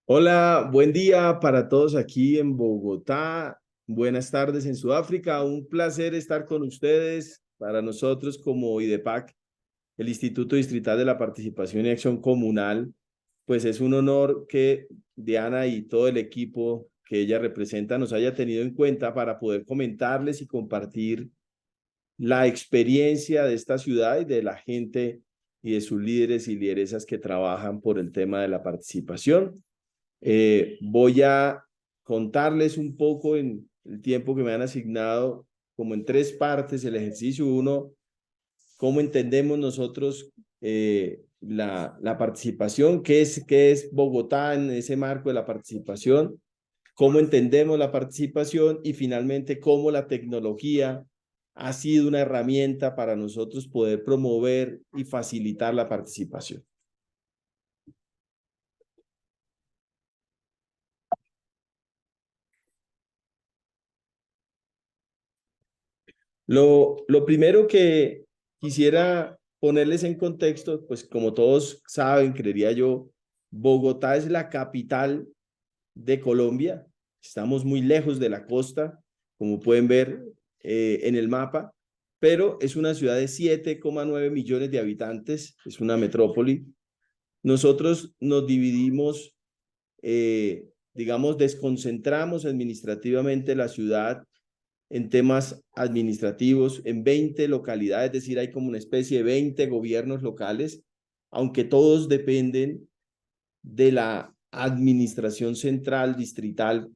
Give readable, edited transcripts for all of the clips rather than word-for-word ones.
Hola, buen día para todos aquí en Bogotá. Buenas tardes en Sudáfrica. Un placer estar con ustedes. Para nosotros como IDEPAC, el Instituto Distrital de la Participación y Acción Comunal, pues es un honor que Diana y todo el equipo que ella representa nos haya tenido en cuenta para poder comentarles y compartir la experiencia de esta ciudad y de la gente y de sus líderes y lideresas que trabajan por el tema de la participación. Voy a contarles un poco en el tiempo que me han asignado, como en tres partes el ejercicio. Uno, cómo entendemos nosotros la participación, qué es Bogotá en ese marco de la participación, cómo entendemos la participación y finalmente cómo la tecnología ha sido una herramienta para nosotros poder promover y facilitar la participación. Lo primero que quisiera ponerles en contexto, pues como todos saben, creería yo, Bogotá es la capital de Colombia. Estamos muy lejos de la costa, como pueden ver en el mapa, pero es una ciudad de 7,9 millones de habitantes, es una metrópoli. Nosotros nos dividimos, digamos, desconcentramos administrativamente la ciudad en temas administrativos en 20 localidades, es decir, hay como una especie de 20 gobiernos locales, aunque todos dependen de la administración central distrital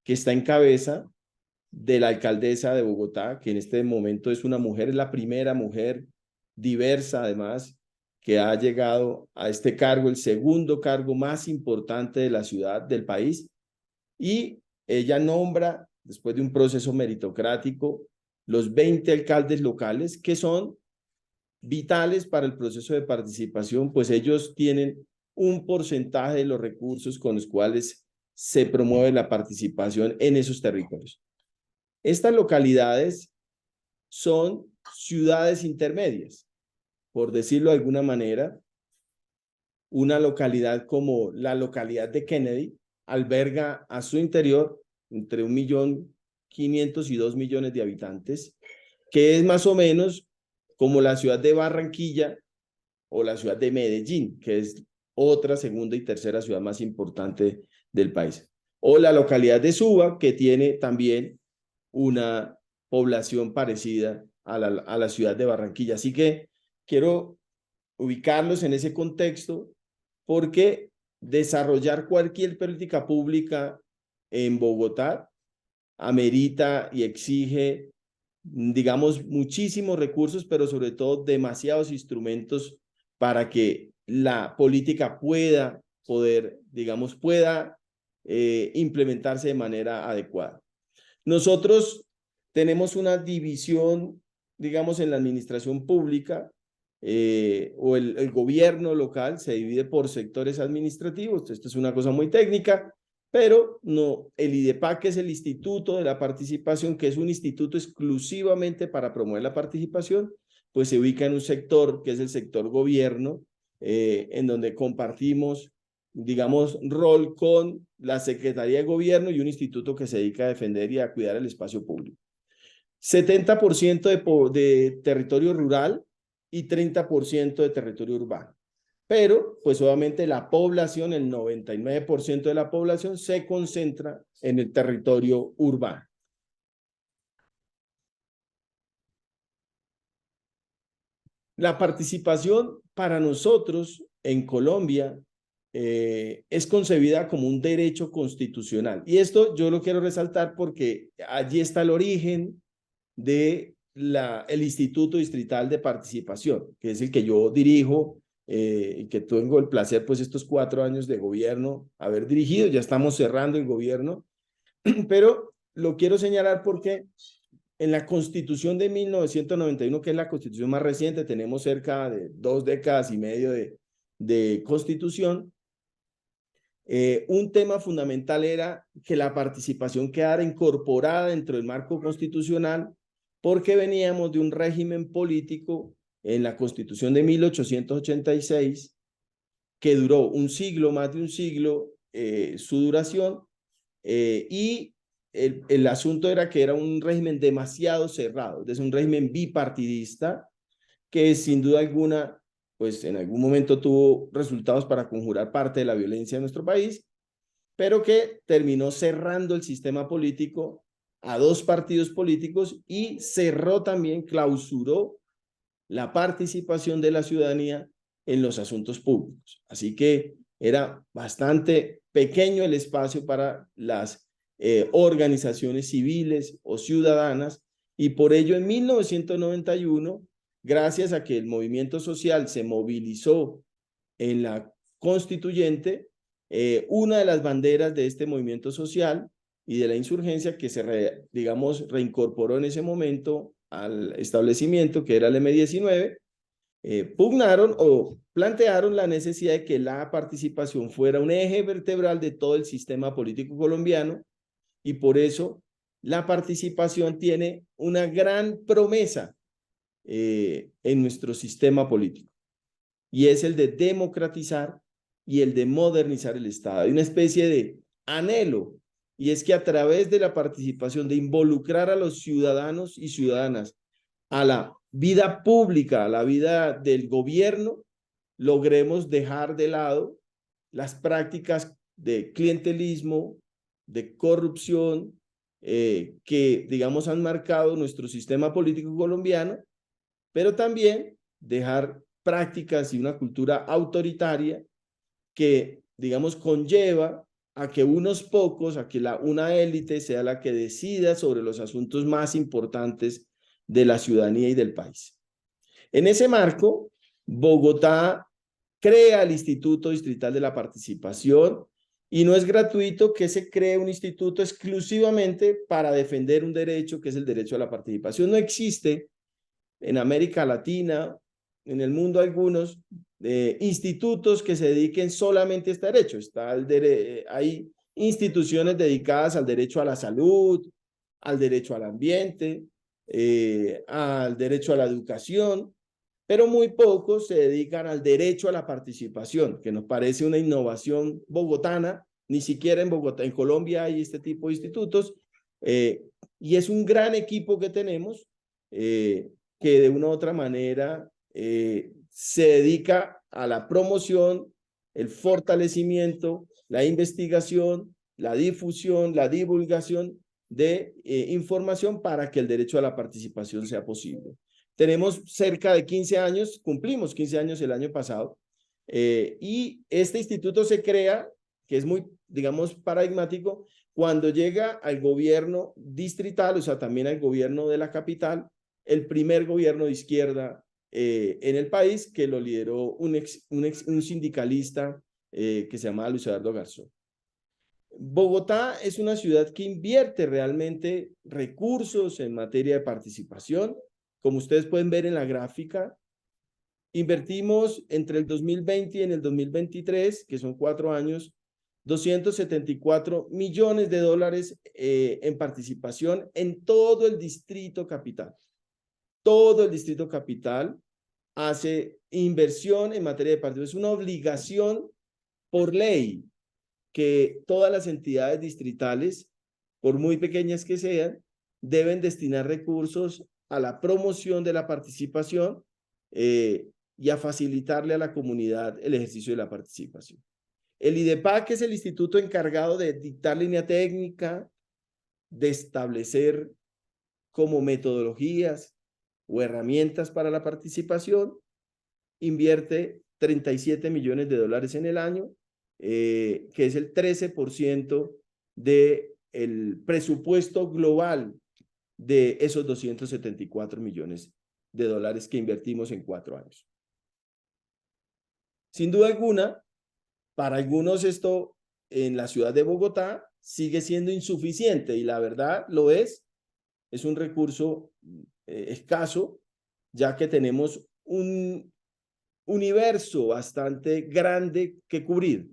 que está en cabeza de la alcaldesa de Bogotá, que en este momento es una mujer, es la primera mujer diversa además que ha llegado a este cargo, el segundo cargo más importante de la ciudad, del país, y ella nombra, después de un proceso meritocrático, los 20 alcaldes locales que son vitales para el proceso de participación, pues ellos tienen un porcentaje de los recursos con los cuales se promueve la participación en esos territorios. Estas localidades son ciudades intermedias, por decirlo de alguna manera. Una localidad como la localidad de Kennedy alberga a su interior entre 1.500.000 y 2 millones de habitantes, que es más o menos como la ciudad de Barranquilla o la ciudad de Medellín, que es otra segunda y tercera ciudad más importante del país. O la localidad de Suba, que tiene también una población parecida a la ciudad de Barranquilla. Así que quiero ubicarlos en ese contexto porque desarrollar cualquier política pública en Bogotá amerita y exige, digamos, muchísimos recursos, pero sobre todo demasiados instrumentos para que la política pueda implementarse de manera adecuada. Nosotros tenemos una división, digamos, en la administración pública o el gobierno local se divide por sectores administrativos. Esto es una cosa muy técnica, pero no, el IDEPAC es el Instituto de la Participación, que es un instituto exclusivamente para promover la participación, pues se ubica en un sector que es el sector gobierno, en donde compartimos, digamos, rol con la Secretaría de Gobierno y un instituto que se dedica a defender y a cuidar el espacio público. 70% de territorio rural y 30% de territorio urbano. Pero, pues obviamente la población, el 99% de la población se concentra en el territorio urbano. La participación para nosotros en Colombia es concebida como un derecho constitucional. Y esto yo lo quiero resaltar porque allí está el origen de el Instituto Distrital de Participación, que es el que yo dirijo y que tengo el placer, pues, estos 4 años de gobierno haber dirigido. Ya estamos cerrando el gobierno, pero lo quiero señalar porque en la Constitución de 1991, que es la Constitución más reciente, tenemos cerca de 2 décadas y medio de Constitución. Un tema fundamental era que la participación quedara incorporada dentro del marco constitucional porque veníamos de un régimen político en la Constitución de 1886 que duró un siglo, más de un siglo, su duración, y el asunto era que era un régimen demasiado cerrado, es un régimen bipartidista que sin duda alguna, pues en algún momento tuvo resultados para conjurar parte de la violencia en nuestro país, pero que terminó cerrando el sistema político a dos partidos políticos y cerró también, clausuró la participación de la ciudadanía en los asuntos públicos. Así que era bastante pequeño el espacio para las organizaciones civiles o ciudadanas, y por ello en 1991, gracias a que el movimiento social se movilizó en la constituyente, una de las banderas de este movimiento social y de la insurgencia que se, digamos, reincorporó en ese momento al establecimiento, que era el M-19, pugnaron o plantearon la necesidad de que la participación fuera un eje vertebral de todo el sistema político colombiano, y por eso la participación tiene una gran promesa en nuestro sistema político, y es el de democratizar y el de modernizar el Estado. Hay una especie de anhelo, y es que a través de la participación, de involucrar a los ciudadanos y ciudadanas a la vida pública, a la vida del gobierno, logremos dejar de lado las prácticas de clientelismo, de corrupción, que, digamos, han marcado nuestro sistema político colombiano, pero también dejar prácticas y una cultura autoritaria que, digamos, conlleva a que unos pocos, a que una élite sea la que decida sobre los asuntos más importantes de la ciudadanía y del país. En ese marco, Bogotá crea el Instituto Distrital de la Participación, y no es gratuito que se cree un instituto exclusivamente para defender un derecho que es el derecho a la participación. No existe en América Latina, en el mundo, algunos institutos que se dediquen solamente a este derecho. Hay instituciones dedicadas al derecho a la salud, al derecho al ambiente, al derecho a la educación, pero muy pocos se dedican al derecho a la participación, que nos parece una innovación bogotana. Ni siquiera en Bogotá, en Colombia, hay este tipo de institutos, y es un gran equipo que tenemos, que de una u otra manera se dedica a la promoción, el fortalecimiento, la investigación, la difusión, la divulgación de información para que el derecho a la participación sea posible. Tenemos cerca de 15 años, cumplimos 15 años el año pasado, y este instituto se crea, que es muy, digamos, paradigmático, cuando llega al gobierno distrital, o sea, también al gobierno de la capital, el primer gobierno de izquierda en el país, que lo lideró un sindicalista que se llama Luis Eduardo Garzón. Bogotá es una ciudad que invierte realmente recursos en materia de participación. Como ustedes pueden ver en la gráfica, invertimos entre el 2020 y en el 2023, que son 4 años, 274 millones de dólares en participación en todo el distrito capital. Todo el distrito capital hace inversión en materia de participación. Es una obligación por ley que todas las entidades distritales, por muy pequeñas que sean, deben destinar recursos a la promoción de la participación, y a facilitarle a la comunidad el ejercicio de la participación. El IDEPAC es el instituto encargado de dictar línea técnica, de establecer como metodologías o herramientas para la participación. Invierte 37 millones de dólares en el año, que es el 13% del presupuesto global de esos 274 millones de dólares que invertimos en 4 años. Sin duda alguna, para algunos esto en la ciudad de Bogotá sigue siendo insuficiente, y la verdad lo es un recurso escaso, ya que tenemos un universo bastante grande que cubrir.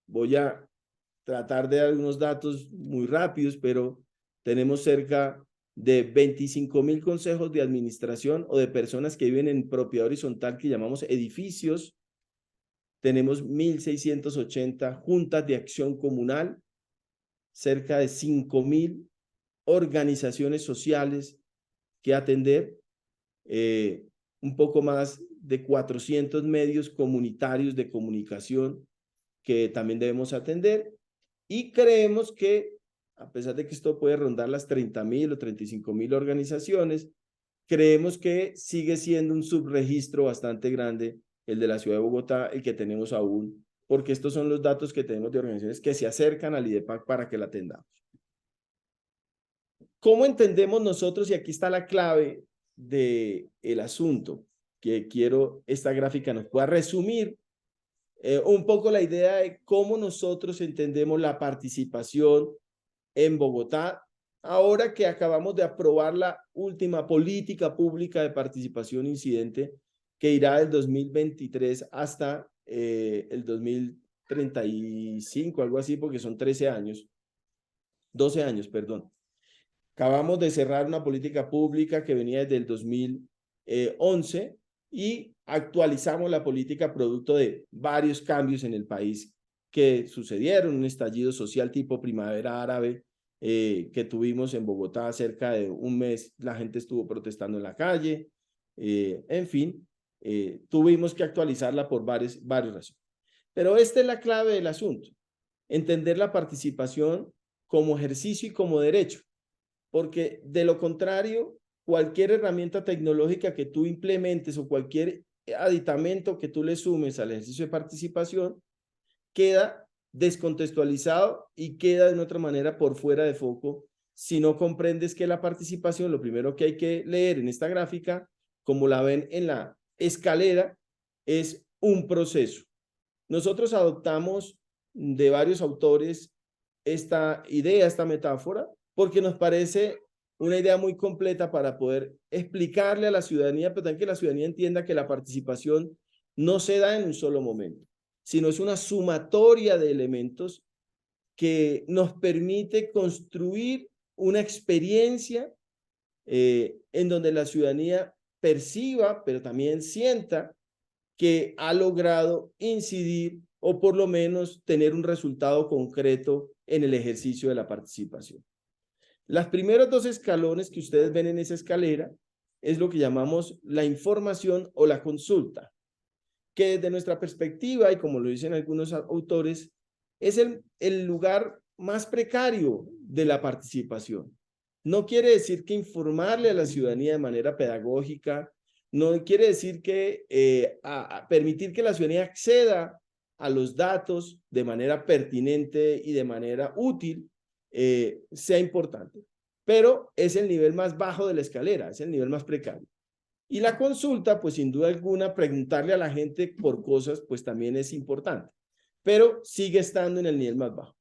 Voy a tratar de dar algunos datos muy rápidos, pero tenemos cerca de 25,000 consejos de administración o de personas que viven en propiedad horizontal, que llamamos edificios, tenemos 1.680 juntas de acción comunal, cerca de 5.000 organizaciones sociales que atender, un poco más de 400 medios comunitarios de comunicación que también debemos atender, y creemos que, a pesar de que esto puede rondar las 30.000 o 35.000 organizaciones, creemos que sigue siendo un subregistro bastante grande el de la ciudad de Bogotá, el que tenemos aún, porque estos son los datos que tenemos de organizaciones que se acercan al IDEPAC para que la atendamos. ¿Cómo entendemos nosotros? Y aquí está la clave del asunto, que quiero esta gráfica nos pueda resumir un poco la idea de cómo nosotros entendemos la participación en Bogotá, ahora que acabamos de aprobar la última política pública de participación incidente, que irá del 2023 hasta el 2035, algo así, porque son 13 años, 12 años, perdón. Acabamos de cerrar una política pública que venía desde el 2011 y actualizamos la política producto de varios cambios en el país que sucedieron, un estallido social tipo primavera árabe que tuvimos en Bogotá cerca de un mes, la gente estuvo protestando en la calle, en fin, tuvimos que actualizarla por varias razones. Pero esta es la clave del asunto, entender la participación como ejercicio y como derecho, porque de lo contrario, cualquier herramienta tecnológica que tú implementes o cualquier aditamento que tú le sumes al ejercicio de participación queda descontextualizado y queda de otra manera por fuera de foco si no comprendes que la participación, lo primero que hay que leer en esta gráfica, como la ven en la escalera, es un proceso. Nosotros adoptamos de varios autores esta idea, esta metáfora, porque nos parece una idea muy completa para poder explicarle a la ciudadanía, pero también que la ciudadanía entienda que la participación no se da en un solo momento, sino es una sumatoria de elementos que nos permite construir una experiencia en donde la ciudadanía perciba, pero también sienta que ha logrado incidir o por lo menos tener un resultado concreto en el ejercicio de la participación. Los primeros dos escalones que ustedes ven en esa escalera es lo que llamamos la información o la consulta, que desde nuestra perspectiva, y como lo dicen algunos autores, es el lugar más precario de la participación. No quiere decir que informarle a la ciudadanía de manera pedagógica, no quiere decir que permitir que la ciudadanía acceda a los datos de manera pertinente y de manera útil sea importante, pero es el nivel más bajo de la escalera, es el nivel más precario. Y la consulta, pues sin duda alguna, preguntarle a la gente por cosas, pues también es importante, pero sigue estando en el nivel más bajo.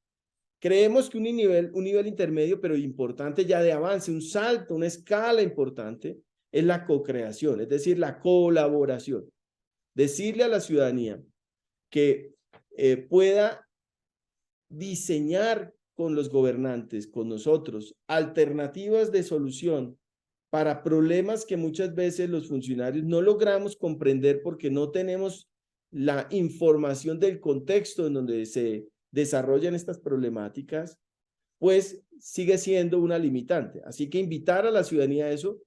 Creemos que un nivel intermedio, pero importante ya de avance, un salto, una escala importante, es la co-creación, es decir, la colaboración. Decirle a la ciudadanía que pueda diseñar con los gobernantes, con nosotros, alternativas de solución para problemas que muchas veces los funcionarios no logramos comprender porque no tenemos la información del contexto en donde se desarrollan estas problemáticas, pues sigue siendo una limitante. Así que invitar a la ciudadanía a eso,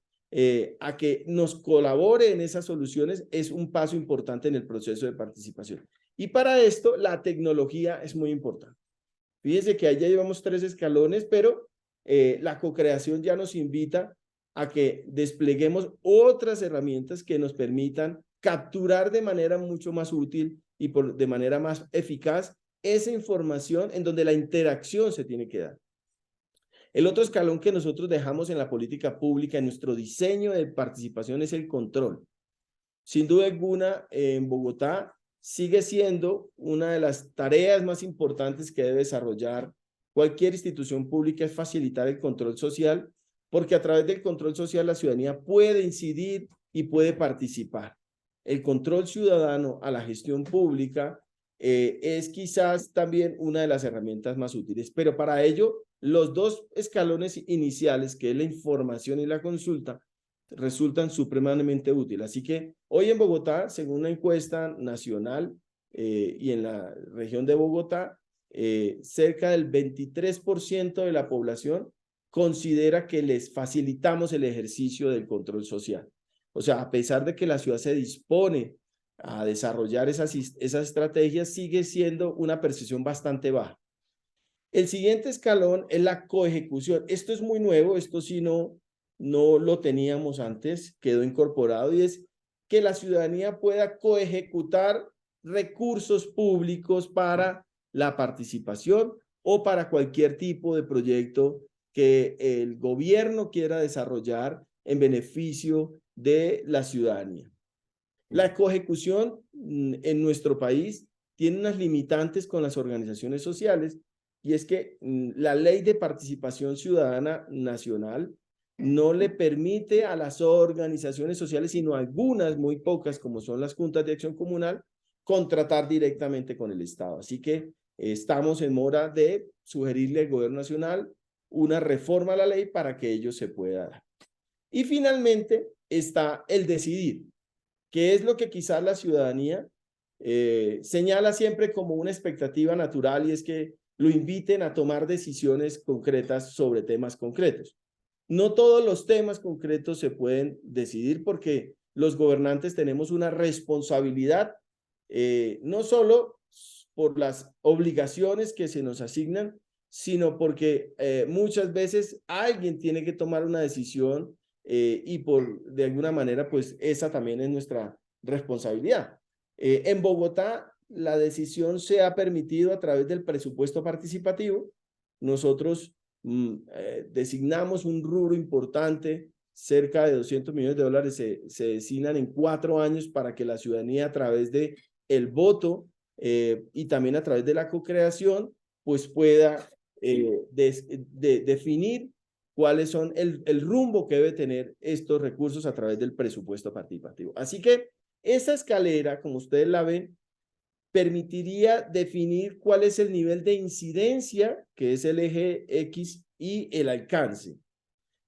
a que nos colabore en esas soluciones, es un paso importante en el proceso de participación. Y para esto, la tecnología es muy importante. Fíjense que ahí ya llevamos 3 escalones, pero la co-creación ya nos invita a que despleguemos otras herramientas que nos permitan capturar de manera mucho más útil y de manera más eficaz esa información en donde la interacción se tiene que dar. El otro escalón que nosotros dejamos en la política pública, en nuestro diseño de participación, es el control. Sin duda alguna, en Bogotá sigue siendo una de las tareas más importantes que debe desarrollar cualquier institución pública, es facilitar el control social, porque a través del control social la ciudadanía puede incidir y puede participar. El control ciudadano a la gestión pública es quizás también una de las herramientas más útiles, pero para ello los 2 escalones iniciales, que es la información y la consulta, resultan supremamente útiles. Así que hoy en Bogotá, según una encuesta nacional, y en la región de Bogotá, cerca del 23% de la población considera que les facilitamos el ejercicio del control social. O sea, a pesar de que la ciudad se dispone a desarrollar esas estrategias, sigue siendo una percepción bastante baja. El siguiente escalón es la coejecución. Esto es muy nuevo, esto sí no lo teníamos antes, quedó incorporado, y es que la ciudadanía pueda coejecutar recursos públicos para la participación o para cualquier tipo de proyecto que el gobierno quiera desarrollar en beneficio de la ciudadanía. La coejecución en nuestro país tiene unas limitantes con las organizaciones sociales, y es que la Ley de Participación Ciudadana Nacional no le permite a las organizaciones sociales, sino a algunas muy pocas, como son las juntas de acción comunal, contratar directamente con el Estado. Así que estamos en mora de sugerirle al gobierno nacional una reforma a la ley para que ello se pueda dar. Y finalmente está el decidir, que es lo que quizás la ciudadanía señala siempre como una expectativa natural, y es que lo inviten a tomar decisiones concretas sobre temas concretos. No todos los temas concretos se pueden decidir porque los gobernantes tenemos una responsabilidad, no solo por las obligaciones que se nos asignan, sino porque muchas veces alguien tiene que tomar una decisión, y de alguna manera, pues esa también es nuestra responsabilidad. En Bogotá, la decisión se ha permitido a través del presupuesto participativo. Nosotros designamos un rubro importante, cerca de $200 millones se designan en 4 años para que la ciudadanía, a través de el voto y también a través de la co-creación, pues pueda definir cuáles son el rumbo que debe tener estos recursos a través del presupuesto participativo. Así que esa escalera, como ustedes la ven, permitiría definir cuál es el nivel de incidencia, que es el eje X, y el alcance.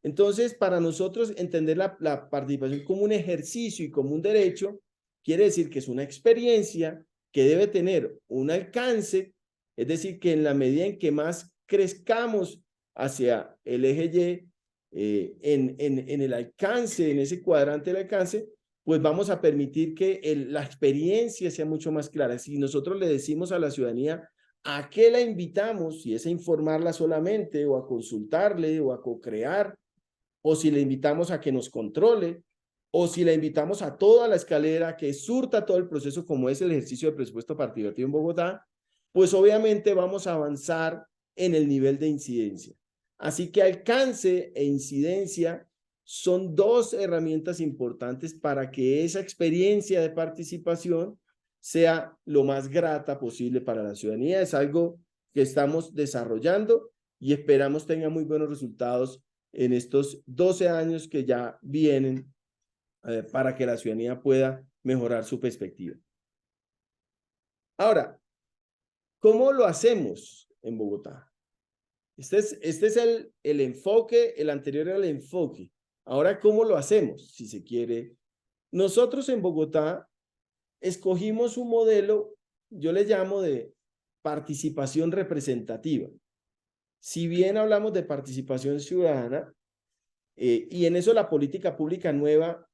Entonces, para nosotros entender la participación como un ejercicio y como un derecho, quiere decir que es una experiencia que debe tener un alcance, es decir, que en la medida en que más crezcamos hacia el eje Y, en el alcance, en ese cuadrante del alcance, pues vamos a permitir que la experiencia sea mucho más clara. Si nosotros le decimos a la ciudadanía a qué la invitamos, si es a informarla solamente, o a consultarle, o a co-crear, o si le invitamos a que nos controle, o si la invitamos a toda la escalera que surta todo el proceso, como es el ejercicio de presupuesto participativo en Bogotá, pues obviamente vamos a avanzar en el nivel de incidencia. Así que alcance e incidencia son dos herramientas importantes para que esa experiencia de participación sea lo más grata posible para la ciudadanía. Es algo que estamos desarrollando y esperamos tenga muy buenos resultados en estos 12 años que ya vienen, para que la ciudadanía pueda mejorar su perspectiva. Ahora, ¿cómo lo hacemos en Bogotá? Este es el enfoque, el anterior era el enfoque. Ahora, ¿cómo lo hacemos? Si se quiere, nosotros en Bogotá escogimos un modelo, yo le llamo de participación representativa. Si bien hablamos de participación ciudadana, y en eso la política pública nueva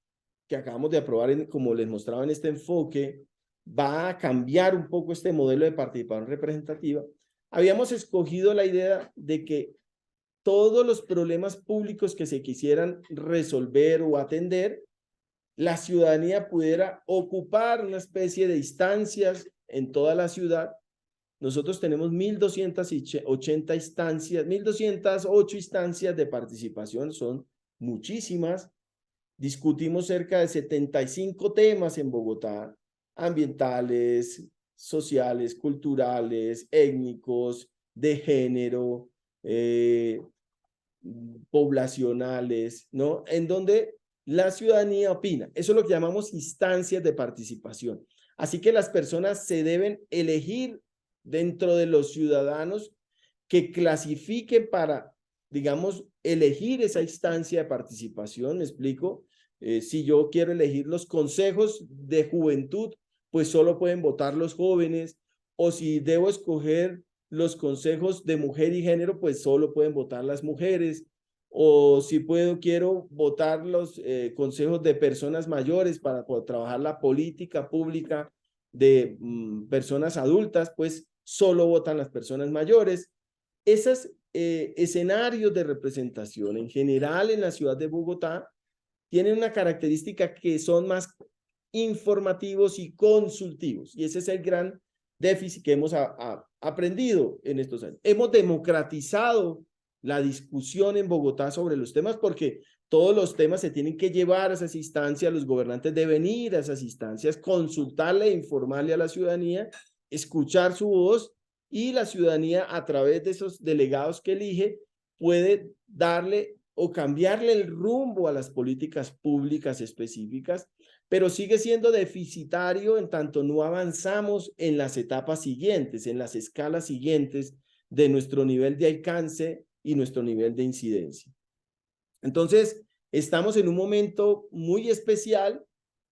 que acabamos de aprobar, como les mostraba en este enfoque, va a cambiar un poco este modelo de participación representativa. Habíamos escogido la idea de que todos los problemas públicos que se quisieran resolver o atender, la ciudadanía pudiera ocupar una especie de instancias en toda la ciudad. Nosotros tenemos 1.280 instancias, 1.208 instancias de participación, son muchísimas. Discutimos cerca de 75 temas en Bogotá, ambientales, sociales, culturales, étnicos, de género, poblacionales, ¿no? En donde la ciudadanía opina. Eso es lo que llamamos instancias de participación. Así que las personas se deben elegir dentro de los ciudadanos que clasifiquen para, digamos, elegir esa instancia de participación. ¿Me explico? Si yo quiero elegir los consejos de juventud, pues solo pueden votar los jóvenes, o si debo escoger los consejos de mujer y género, pues solo pueden votar las mujeres, o si quiero votar los consejos de personas mayores para poder trabajar la política pública de personas adultas, pues solo votan las personas mayores. Esos escenarios de representación en general en la ciudad de Bogotá tienen una característica que son más informativos y consultivos, y ese es el gran déficit que hemos aprendido en estos años. Hemos democratizado la discusión en Bogotá sobre los temas porque todos los temas se tienen que llevar a esas instancias, los gobernantes deben ir a esas instancias, consultarle e informarle a la ciudadanía, escuchar su voz, y la ciudadanía a través de esos delegados que elige puede darle o cambiarle el rumbo a las políticas públicas específicas, pero sigue siendo deficitario en tanto no avanzamos en las etapas siguientes, en las escalas siguientes de nuestro nivel de alcance y nuestro nivel de incidencia. Entonces, estamos en un momento muy especial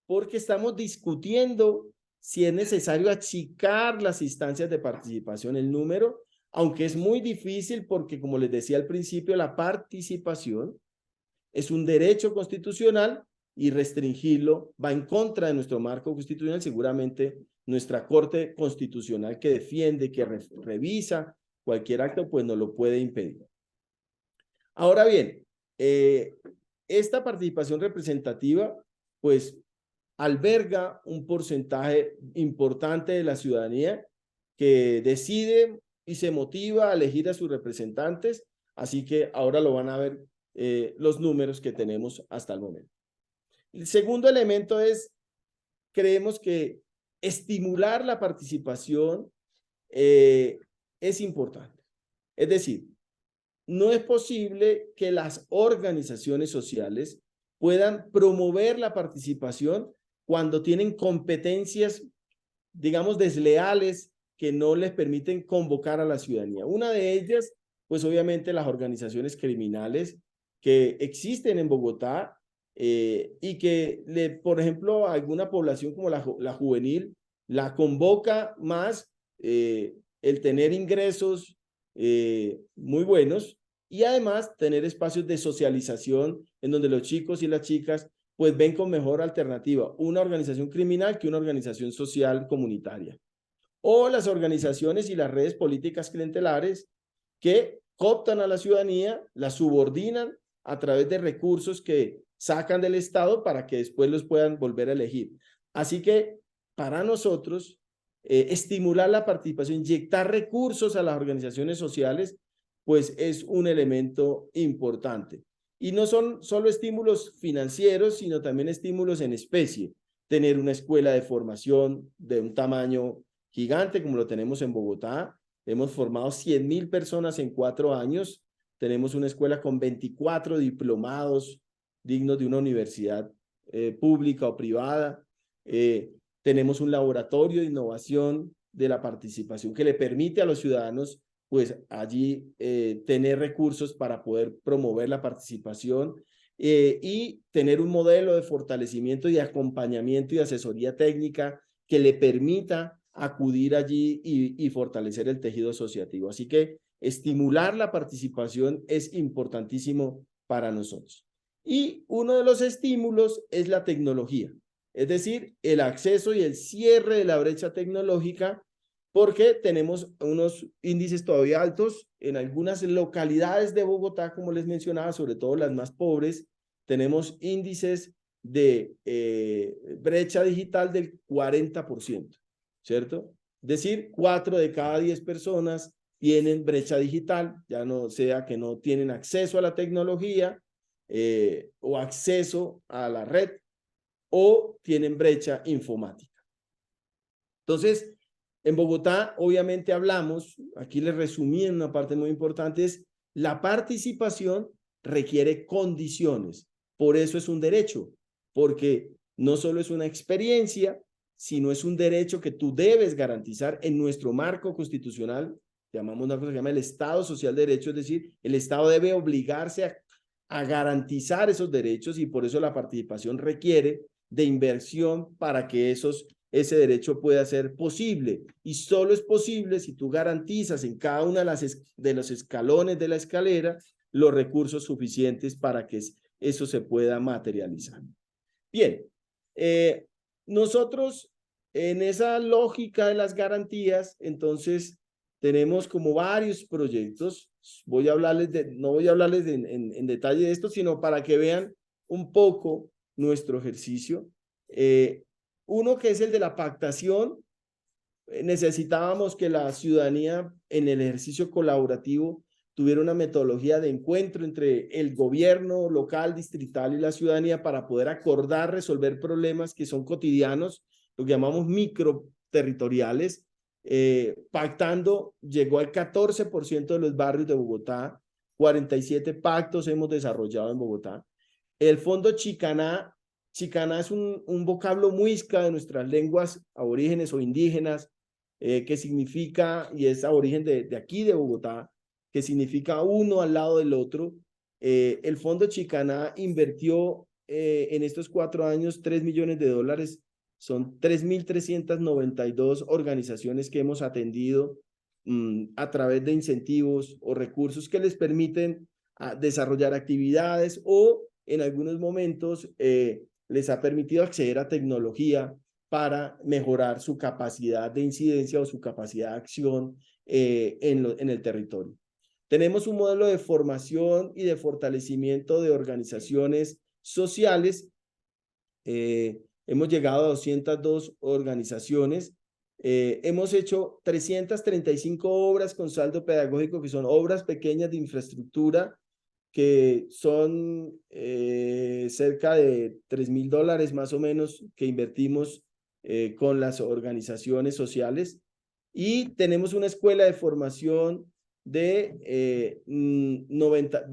porque estamos discutiendo si es necesario achicar las instancias de participación, el número, aunque es muy difícil porque, como les decía al principio, la participación es un derecho constitucional y restringirlo va en contra de nuestro marco constitucional. Seguramente nuestra Corte Constitucional que defiende, que revisa cualquier acto, pues no lo puede impedir. Ahora bien, esta participación representativa, pues alberga un porcentaje importante de la ciudadanía que decide y se motiva a elegir a sus representantes, así que ahora lo van a ver los números que tenemos hasta el momento. El segundo elemento es, creemos que estimular la participación es importante. Es decir, no es posible que las organizaciones sociales puedan promover la participación cuando tienen competencias, digamos, desleales que no les permiten convocar a la ciudadanía. Una de ellas, pues obviamente las organizaciones criminales que existen en Bogotá y que, por ejemplo, a alguna población como la juvenil, la convoca más el tener ingresos muy buenos y además tener espacios de socialización en donde los chicos y las chicas pues ven con mejor alternativa una organización criminal que una organización social comunitaria. O las organizaciones y las redes políticas clientelares que cooptan a la ciudadanía, la subordinan a través de recursos que sacan del Estado para que después los puedan volver a elegir. Así que para nosotros, estimular la participación, inyectar recursos a las organizaciones sociales, pues es un elemento importante. Y no son solo estímulos financieros, sino también estímulos en especie. Tener una escuela de formación de un tamaño gigante como lo tenemos en Bogotá. Hemos formado 100.000 personas en 4 años. Tenemos una escuela con 24 diplomados dignos de una universidad pública o privada. Tenemos un laboratorio de innovación de la participación que le permite a los ciudadanos pues allí tener recursos para poder promover la participación y tener un modelo de fortalecimiento y acompañamiento y asesoría técnica que le permita acudir allí y fortalecer el tejido asociativo. Así que estimular la participación es importantísimo para nosotros. Y uno de los estímulos es la tecnología, es decir, el acceso y el cierre de la brecha tecnológica, porque tenemos unos índices todavía altos en algunas localidades de Bogotá, como les mencionaba, sobre todo las más pobres, tenemos índices de brecha digital del 40%, ¿cierto? Es decir, 4 de cada 10 personas tienen brecha digital, ya no sea que no tienen acceso a la tecnología o acceso a la red o tienen brecha informática. Entonces, en Bogotá, obviamente hablamos, aquí les resumí en una parte muy importante, es la participación requiere condiciones. Por eso es un derecho, porque no solo es una experiencia, sino es un derecho que tú debes garantizar en nuestro marco constitucional. Llamamos una cosa que se llama el Estado Social de Derecho, es decir, el Estado debe obligarse a garantizar esos derechos y por eso la participación requiere de inversión para que esos ese derecho pueda ser posible. Y solo es posible si tú garantizas en cada una de los escalones de la escalera los recursos suficientes para que eso se pueda materializar. Bien, nosotros en esa lógica de las garantías, entonces tenemos como varios proyectos. Voy a hablarles no voy a hablarles en detalle de esto, sino para que vean un poco nuestro ejercicio. Uno que es el de la pactación. Necesitábamos que la ciudadanía en el ejercicio colaborativo tuviera una metodología de encuentro entre el gobierno local, distrital y la ciudadanía para poder acordar, resolver problemas que son cotidianos, lo que llamamos microterritoriales. Pactando, llegó al 14% de los barrios de Bogotá, 47 pactos hemos desarrollado en Bogotá. El fondo Chicaná, Chicaná es un vocablo muisca de nuestras lenguas aborígenes o indígenas, que significa, y es aborigen de aquí de Bogotá, que significa uno al lado del otro. El fondo Chicaná invirtió en estos 4 años $3 millones. Son 3.392 organizaciones que hemos atendido a través de incentivos o recursos que les permiten desarrollar actividades o en algunos momentos les ha permitido acceder a tecnología para mejorar su capacidad de incidencia o su capacidad de acción en el territorio. Tenemos un modelo de formación y de fortalecimiento de organizaciones sociales. Hemos llegado a 202 organizaciones. Hemos hecho 335 obras con saldo pedagógico, que son obras pequeñas de infraestructura, que son cerca de $3.000 más o menos que invertimos con las organizaciones sociales. Y tenemos una escuela de formación de 90,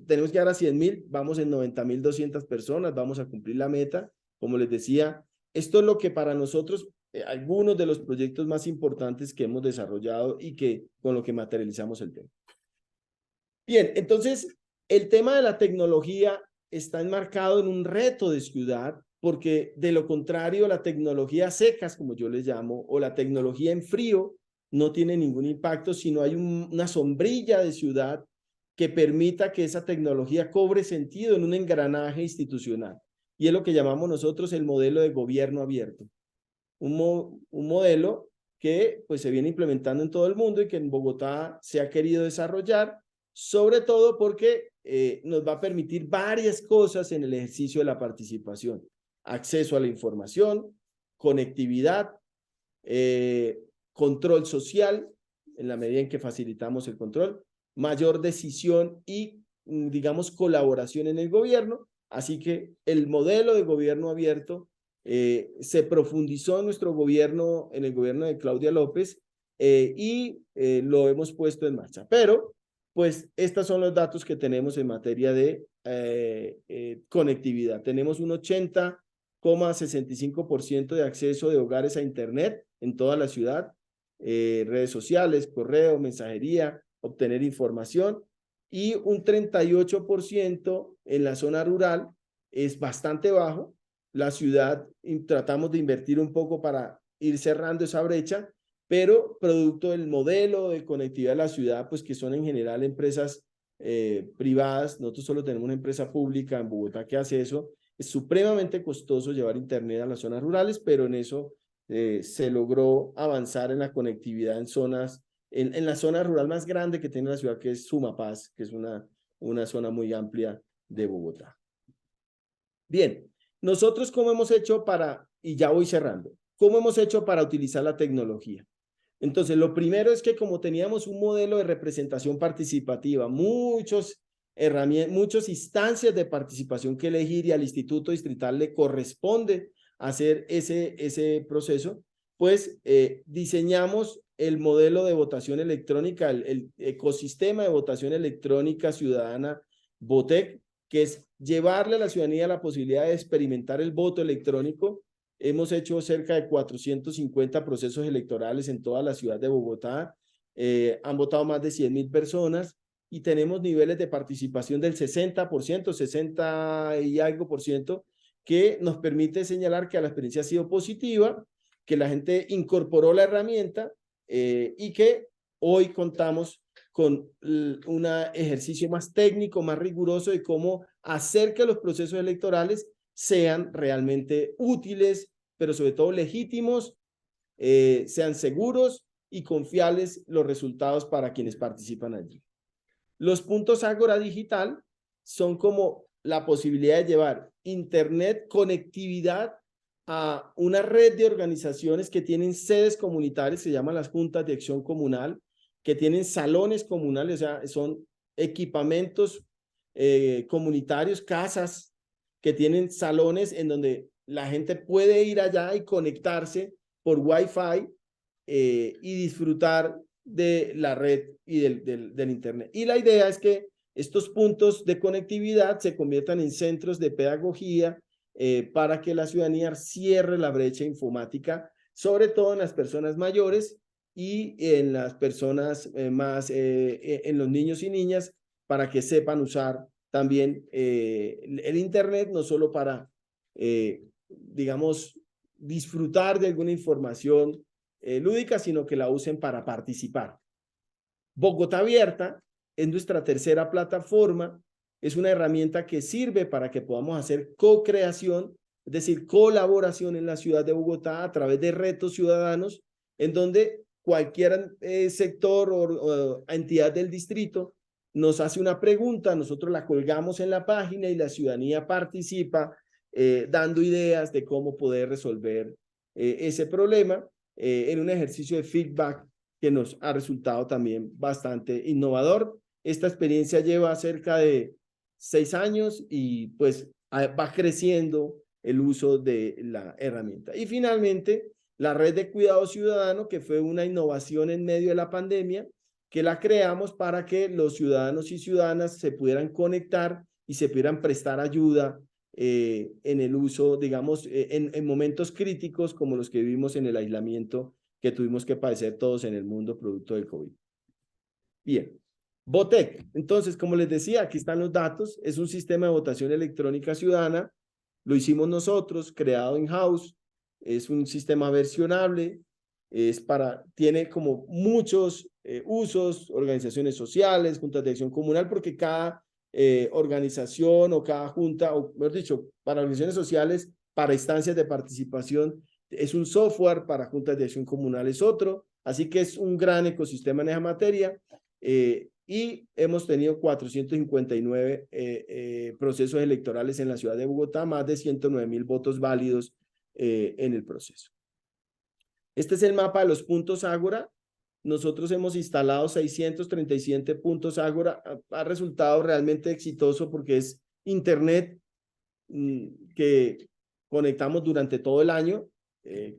tenemos que llegar a 100.000, vamos en 90.200 personas, vamos a cumplir la meta. Como les decía, esto es lo que para nosotros, algunos de los proyectos más importantes que hemos desarrollado y que con lo que materializamos el tema. Bien, entonces, el tema de la tecnología está enmarcado en un reto de ciudad, porque de lo contrario, la tecnología secas, como yo les llamo, o la tecnología en frío, no tiene ningún impacto, sino hay una sombrilla de ciudad que permita que esa tecnología cobre sentido en un engranaje institucional. Y es lo que llamamos nosotros el modelo de gobierno abierto. Un modelo que pues, se viene implementando en todo el mundo y que en Bogotá se ha querido desarrollar, sobre todo porque nos va a permitir varias cosas en el ejercicio de la participación. Acceso a la información, conectividad, control social, en la medida en que facilitamos el control, mayor decisión y, digamos, colaboración en el gobierno. Así que el modelo de gobierno abierto se profundizó en nuestro gobierno, en el gobierno de Claudia López, y lo hemos puesto en marcha. Pero, pues, estos son los datos que tenemos en materia de conectividad. Tenemos un 80,65% de acceso de hogares a Internet en toda la ciudad, redes sociales, correo, mensajería, obtener información, y un 38% en la zona rural. Es bastante bajo. La ciudad tratamos de invertir un poco para ir cerrando esa brecha, pero producto del modelo de conectividad de la ciudad, pues que son en general empresas privadas. Nosotros solo tenemos una empresa pública en Bogotá que hace eso. Es supremamente costoso llevar Internet a las zonas rurales, pero en eso se logró avanzar en la conectividad en zonas, en la zona rural más grande que tiene la ciudad, que es Sumapaz, que es una zona muy amplia de Bogotá. Bien, nosotros cómo hemos hecho para, y ya voy cerrando, cómo hemos hecho para utilizar la tecnología. Entonces, lo primero es que como teníamos un modelo de representación participativa, muchas instancias de participación que elegir, y al Instituto Distrital le corresponde hacer ese proceso, pues diseñamos el modelo de votación electrónica, el ecosistema de votación electrónica ciudadana VOTEC, que es llevarle a la ciudadanía la posibilidad de experimentar el voto electrónico. Hemos hecho cerca de 450 procesos electorales en toda la ciudad de Bogotá. Han votado más de 100.000 personas y tenemos niveles de participación del 60%, 60 y algo por ciento, que nos permite señalar que la experiencia ha sido positiva, que la gente incorporó la herramienta y que hoy contamos con un ejercicio más técnico, más riguroso de cómo hacer que los procesos electorales sean realmente útiles, pero sobre todo legítimos, sean seguros y confiables los resultados para quienes participan allí. Los puntos Ágora Digital son como la posibilidad de llevar internet, conectividad a una red de organizaciones que tienen sedes comunitarias, se llaman las juntas de acción comunal, que tienen salones comunales, o sea, son equipamientos comunitarios, casas que tienen salones en donde la gente puede ir allá y conectarse por Wi-Fi y disfrutar de la red y del Internet. Y la idea es que estos puntos de conectividad se conviertan en centros de pedagogía para que la ciudadanía cierre la brecha informática, sobre todo en las personas mayores y en las personas en los niños y niñas, para que sepan usar también el Internet, no solo para, digamos, disfrutar de alguna información lúdica, sino que la usen para participar. Bogotá Abierta es nuestra tercera plataforma, es una herramienta que sirve para que podamos hacer co-creación, es decir, colaboración en la ciudad de Bogotá a través de retos ciudadanos, en donde cualquier sector o entidad del distrito nos hace una pregunta, nosotros la colgamos en la página y la ciudadanía participa dando ideas de cómo poder resolver ese problema en un ejercicio de feedback que nos ha resultado también bastante innovador. Esta experiencia lleva cerca de 6 años y pues va creciendo el uso de la herramienta. Y finalmente, la red de cuidado ciudadano, que fue una innovación en medio de la pandemia, que la creamos para que los ciudadanos y ciudadanas se pudieran conectar y se pudieran prestar ayuda en el uso, digamos, en momentos críticos como los que vivimos en el aislamiento que tuvimos que padecer todos en el mundo producto del COVID. Bien, Votec. Entonces, como les decía, aquí están los datos. Es un sistema de votación electrónica ciudadana. Lo hicimos nosotros, creado in-house. Es un sistema versionable. Tiene como muchos usos, organizaciones sociales, juntas de acción comunal, porque cada organización o cada junta, o mejor dicho, para organizaciones sociales, para instancias de participación, es un software, para juntas de acción comunal es otro, así que es un gran ecosistema en esa materia y hemos tenido 459 procesos electorales en la ciudad de Bogotá, más de 109.000 votos válidos en el proceso. Este es el mapa de los puntos Ágora. Nosotros hemos instalado 637 puntos Ágora. Ha resultado realmente exitoso porque es internet que conectamos durante todo el año.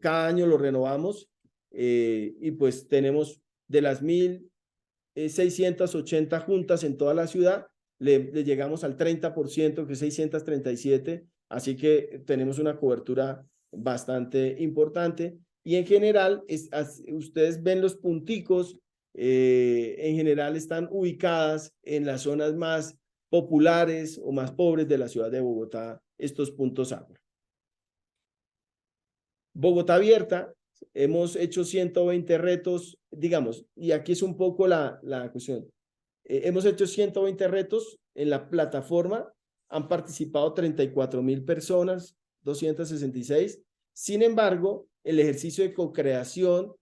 Cada año lo renovamos y pues tenemos de las 1.680 juntas en toda la ciudad, le llegamos al 30%, que es 637, así que tenemos una cobertura bastante importante. Y en general, ustedes ven los punticos, en general están ubicadas en las zonas más populares o más pobres de la ciudad de Bogotá, estos puntos Ágora. Bogotá Abierta, hemos hecho 120 retos, digamos, y aquí es un poco la cuestión. Hemos hecho 120 retos en la plataforma, han participado 34.000 personas, 266. Sin embargo, el ejercicio de co-creación,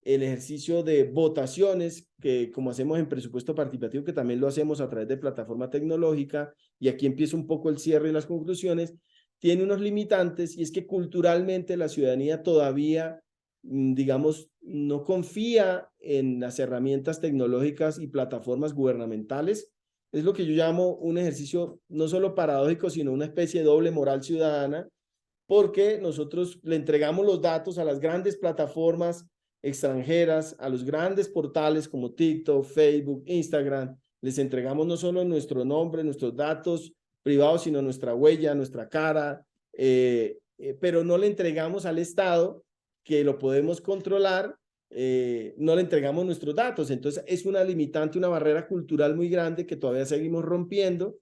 el ejercicio de votaciones, que como hacemos en presupuesto participativo, que también lo hacemos a través de plataforma tecnológica, y aquí empieza un poco el cierre y las conclusiones, tiene unos limitantes, y es que culturalmente la ciudadanía todavía, digamos, no confía en las herramientas tecnológicas y plataformas gubernamentales. Es lo que yo llamo un ejercicio no solo paradójico, sino una especie de doble moral ciudadana, porque nosotros le entregamos los datos a las grandes plataformas extranjeras, a los grandes portales como TikTok, Facebook, Instagram. Les entregamos no solo nuestro nombre, nuestros datos privados, sino nuestra huella, nuestra cara, pero no le entregamos al Estado, que lo podemos controlar, no le entregamos nuestros datos. Entonces es una limitante, una barrera cultural muy grande que todavía seguimos rompiendo.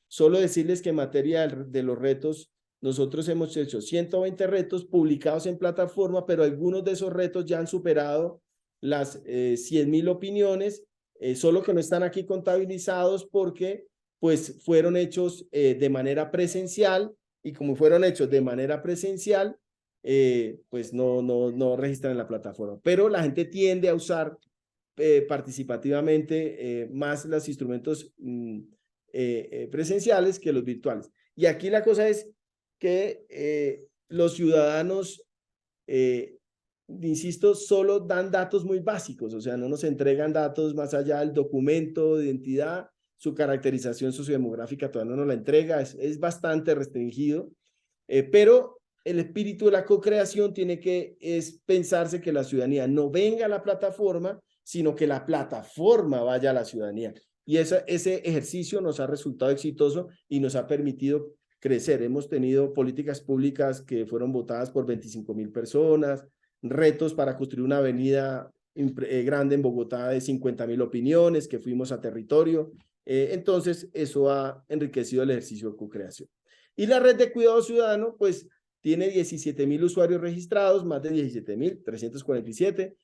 Solo decirles que en materia de los retos, nosotros hemos hecho 120 retos publicados en plataforma, pero algunos de esos retos ya han superado las 100.000 opiniones, solo que no están aquí contabilizados porque pues fueron hechos de manera presencial, y como fueron hechos de manera presencial, pues no registran en la plataforma. Pero la gente tiende a usar participativamente más los instrumentos presenciales que los virtuales. Y aquí la cosa es que los ciudadanos, insisto, solo dan datos muy básicos, o sea, no nos entregan datos más allá del documento de identidad, su caracterización sociodemográfica todavía no nos la entrega, es bastante restringido, pero el espíritu de la co-creación tiene que pensarse que la ciudadanía no venga a la plataforma, sino que la plataforma vaya a la ciudadanía. Y ese ejercicio nos ha resultado exitoso y nos ha permitido crecer. Hemos tenido políticas públicas que fueron votadas por 25.000 personas, retos para construir una avenida grande en Bogotá de 50.000 opiniones que fuimos a territorio. Entonces, eso ha enriquecido el ejercicio de co-creación. Y la red de cuidado ciudadano, pues, tiene 17.000 usuarios registrados, más de 17.347.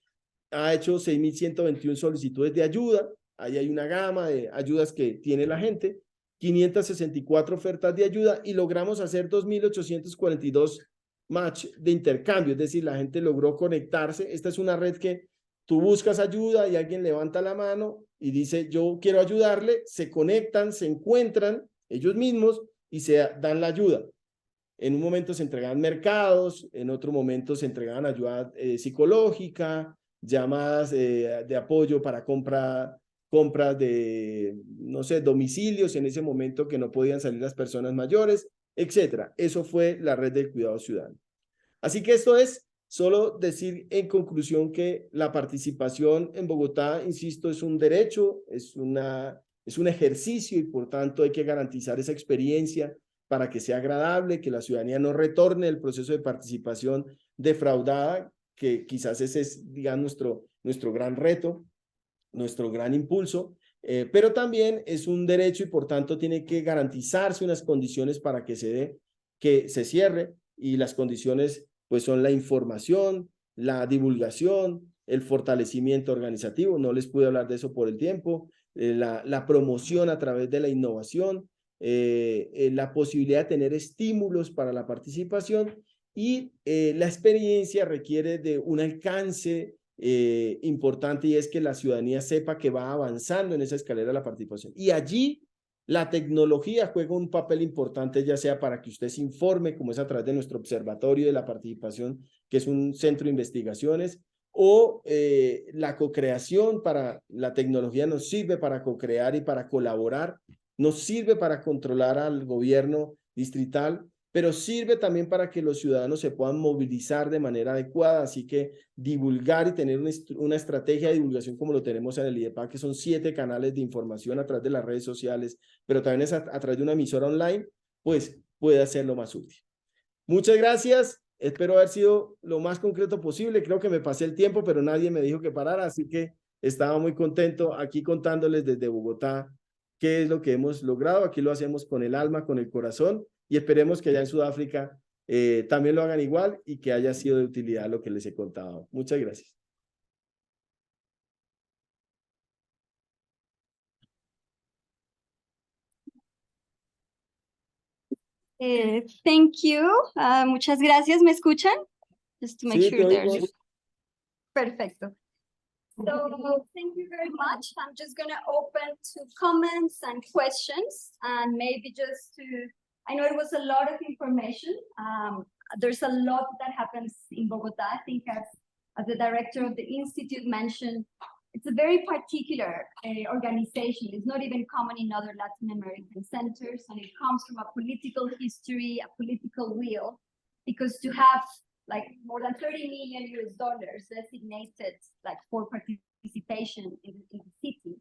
Ha hecho 6.121 solicitudes de ayuda. Ahí hay una gama de ayudas que tiene la gente. 564 ofertas de ayuda y logramos hacer 2.842 match de intercambio. Es decir, la gente logró conectarse. Esta es una red que tú buscas ayuda y alguien levanta la mano y dice, yo quiero ayudarle. Se conectan, se encuentran ellos mismos y se dan la ayuda. En un momento se entregaban mercados, en otro momento se entregaban ayuda psicológica, llamadas de apoyo para compras de, no sé, domicilios en ese momento que no podían salir las personas mayores, etcétera. Eso fue la red del cuidado ciudadano. Así que esto es solo decir en conclusión que la participación en Bogotá, insisto, es un derecho, es un ejercicio y por tanto hay que garantizar esa experiencia para que sea agradable, que la ciudadanía no retorne el proceso de participación defraudada, que quizás ese es, digamos, nuestro gran reto, nuestro gran impulso, pero también es un derecho y por tanto tiene que garantizarse unas condiciones para que se cierre, y las condiciones pues son la información, la divulgación, el fortalecimiento organizativo, no les pude hablar de eso por el tiempo, la promoción a través de la innovación, la posibilidad de tener estímulos para la participación, y la experiencia requiere de un alcance importante, y es que la ciudadanía sepa que va avanzando en esa escalera de la participación. Y allí la tecnología juega un papel importante, ya sea para que usted se informe, como es a través de nuestro observatorio de la participación, que es un centro de investigaciones, o la co-creación. Para la tecnología nos sirve para co-crear y para colaborar, nos sirve para controlar al gobierno distrital, pero sirve también para que los ciudadanos se puedan movilizar de manera adecuada. Así que divulgar y tener una estrategia de divulgación como lo tenemos en el IDEPAC, que son 7 canales de información a través de las redes sociales, pero también es a través de una emisora online, pues puede hacerlo más útil. Muchas gracias. Espero haber sido lo más concreto posible. Creo que me pasé el tiempo, pero nadie me dijo que parara, así que estaba muy contento aquí contándoles desde Bogotá qué es lo que hemos logrado. Aquí lo hacemos con el alma, con el corazón, y esperemos que allá en Sudáfrica también lo hagan igual y que haya sido de utilidad lo que les he contado. Muchas gracias. Thank you. Muchas gracias. ¿Me escuchan? Just to make Sí, sure there's... oímos. Perfecto. So thank you very much. I'm just going to open to comments and questions, and maybe just to, I know it was a lot of information. There's a lot that happens in Bogota. I think as the director of the Institute mentioned, it's a very particular organization. It's not even common in other Latin American centers, and it comes from a political history, a political will, because to have like more than $30 million designated like for participation in the city,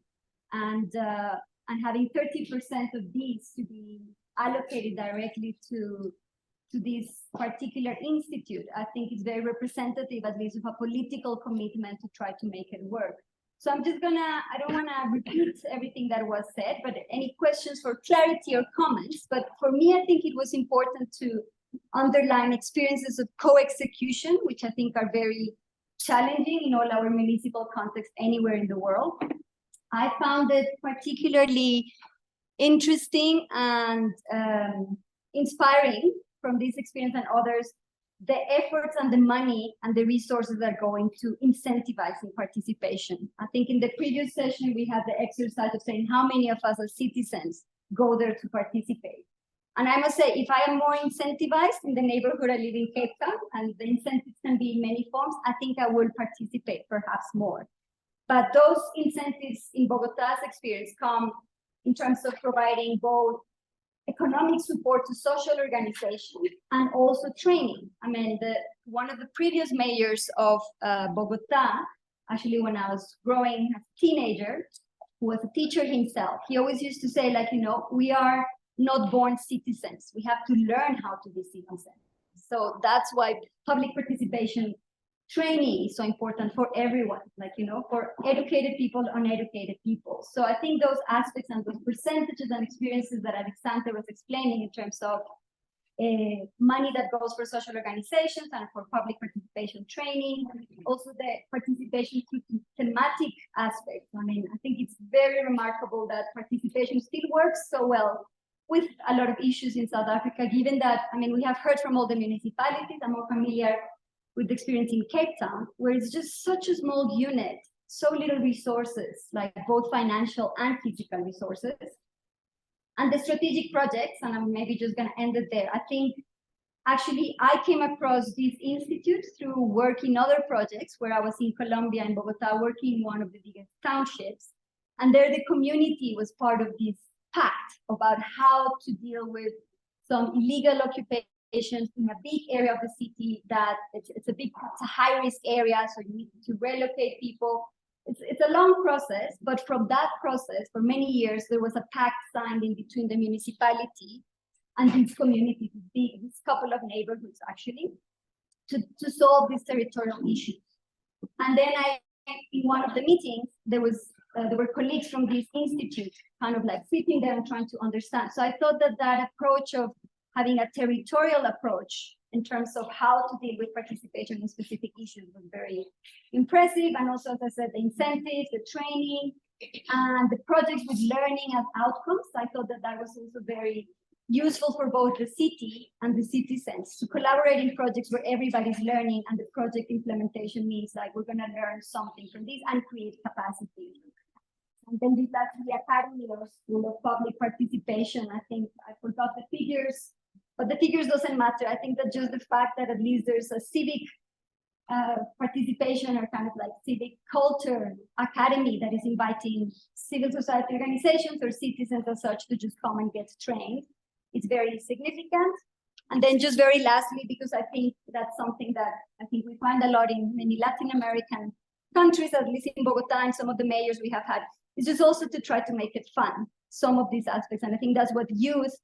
and having 30% of these to be allocated directly to this particular institute, I think is very representative, at least of a political commitment to try to make it work. So I'm just I don't wanna repeat everything that was said, but any questions for clarity or comments? But for me, I think it was important to underline experiences of co-execution, which I think are very challenging in all our municipal contexts anywhere in the world. I found it particularly interesting and inspiring from this experience and others, the efforts and the money and the resources that are going to incentivizing participation. I think in the previous session, we had the exercise of saying how many of us as citizens go there to participate. And I must say, if I am more incentivized in the neighborhood I live in Cape Town, and the incentives can be in many forms, I think I will participate perhaps more. But those incentives in Bogota's experience come in terms of providing both economic support to social organizations and also training. I mean, one of the previous mayors of Bogota, actually when I was growing as a teenager, who was a teacher himself, he always used to say, like, you know, we are not born citizens. We have to learn how to be citizens. So that's why public participation training is so important for everyone, like, you know, for educated people, uneducated people. So I think those aspects and those percentages and experiences that Alexander was explaining in terms of money that goes for social organizations and for public participation training, also the participation through thematic aspects. I mean, I think it's very remarkable that participation still works so well with a lot of issues in South Africa, given that, I mean, we have heard from all the municipalities. I'm more familiar with the experience in Cape Town, where it's just such a small unit, so little resources, like both financial and physical resources. And the strategic projects, and I'm maybe just gonna end it there. I think actually I came across this institute through work in other projects where I was in Colombia and Bogota working in one of the biggest townships. And there the community was part of this pact about how to deal with some illegal occupations in a big area of the city that it's a high-risk area, so you need to relocate people. It's a long process, but from that process, for many years, there was a pact signed in between the municipality and these communities, this couple of neighborhoods actually, to solve these territorial issues. And then in one of the meetings, there were colleagues from this institute kind of like sitting there and trying to understand. So I thought that approach of having a territorial approach in terms of how to deal with participation in specific issues was very impressive. And also, as I said, the incentives, the training, and the projects with learning as outcomes. I thought that was also very useful for both the city and the citizens to collaborate in projects where everybody's learning, and the project implementation means like we're going to learn something from this and create capacity. And then this last, the Academy or School of Public Participation, I think I forgot the figures, but the figures doesn't matter. I think that just the fact that at least there's a civic participation or kind of like civic culture academy that is inviting civil society organizations or citizens as such to just come and get trained, it's very significant. And then just very lastly, because I think that's something that I think we find a lot in many Latin American countries, at least in Bogota and some of the mayors we have had, is just also to try to make it fun, some of these aspects. And I think that's what youth,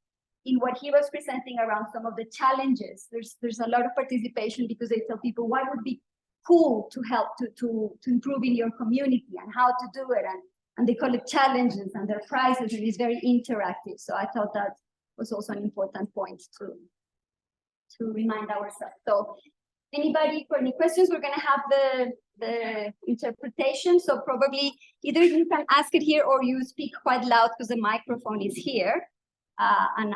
in what he was presenting around some of the challenges, there's a lot of participation because they tell people what would be cool to help to improve in your community and how to do it. And they call it challenges and their prizes, and it's very interactive. So I thought that was also an important point to remind ourselves. So anybody for any questions? We're gonna have the interpretation. So probably either you can ask it here or you speak quite loud because the microphone is here,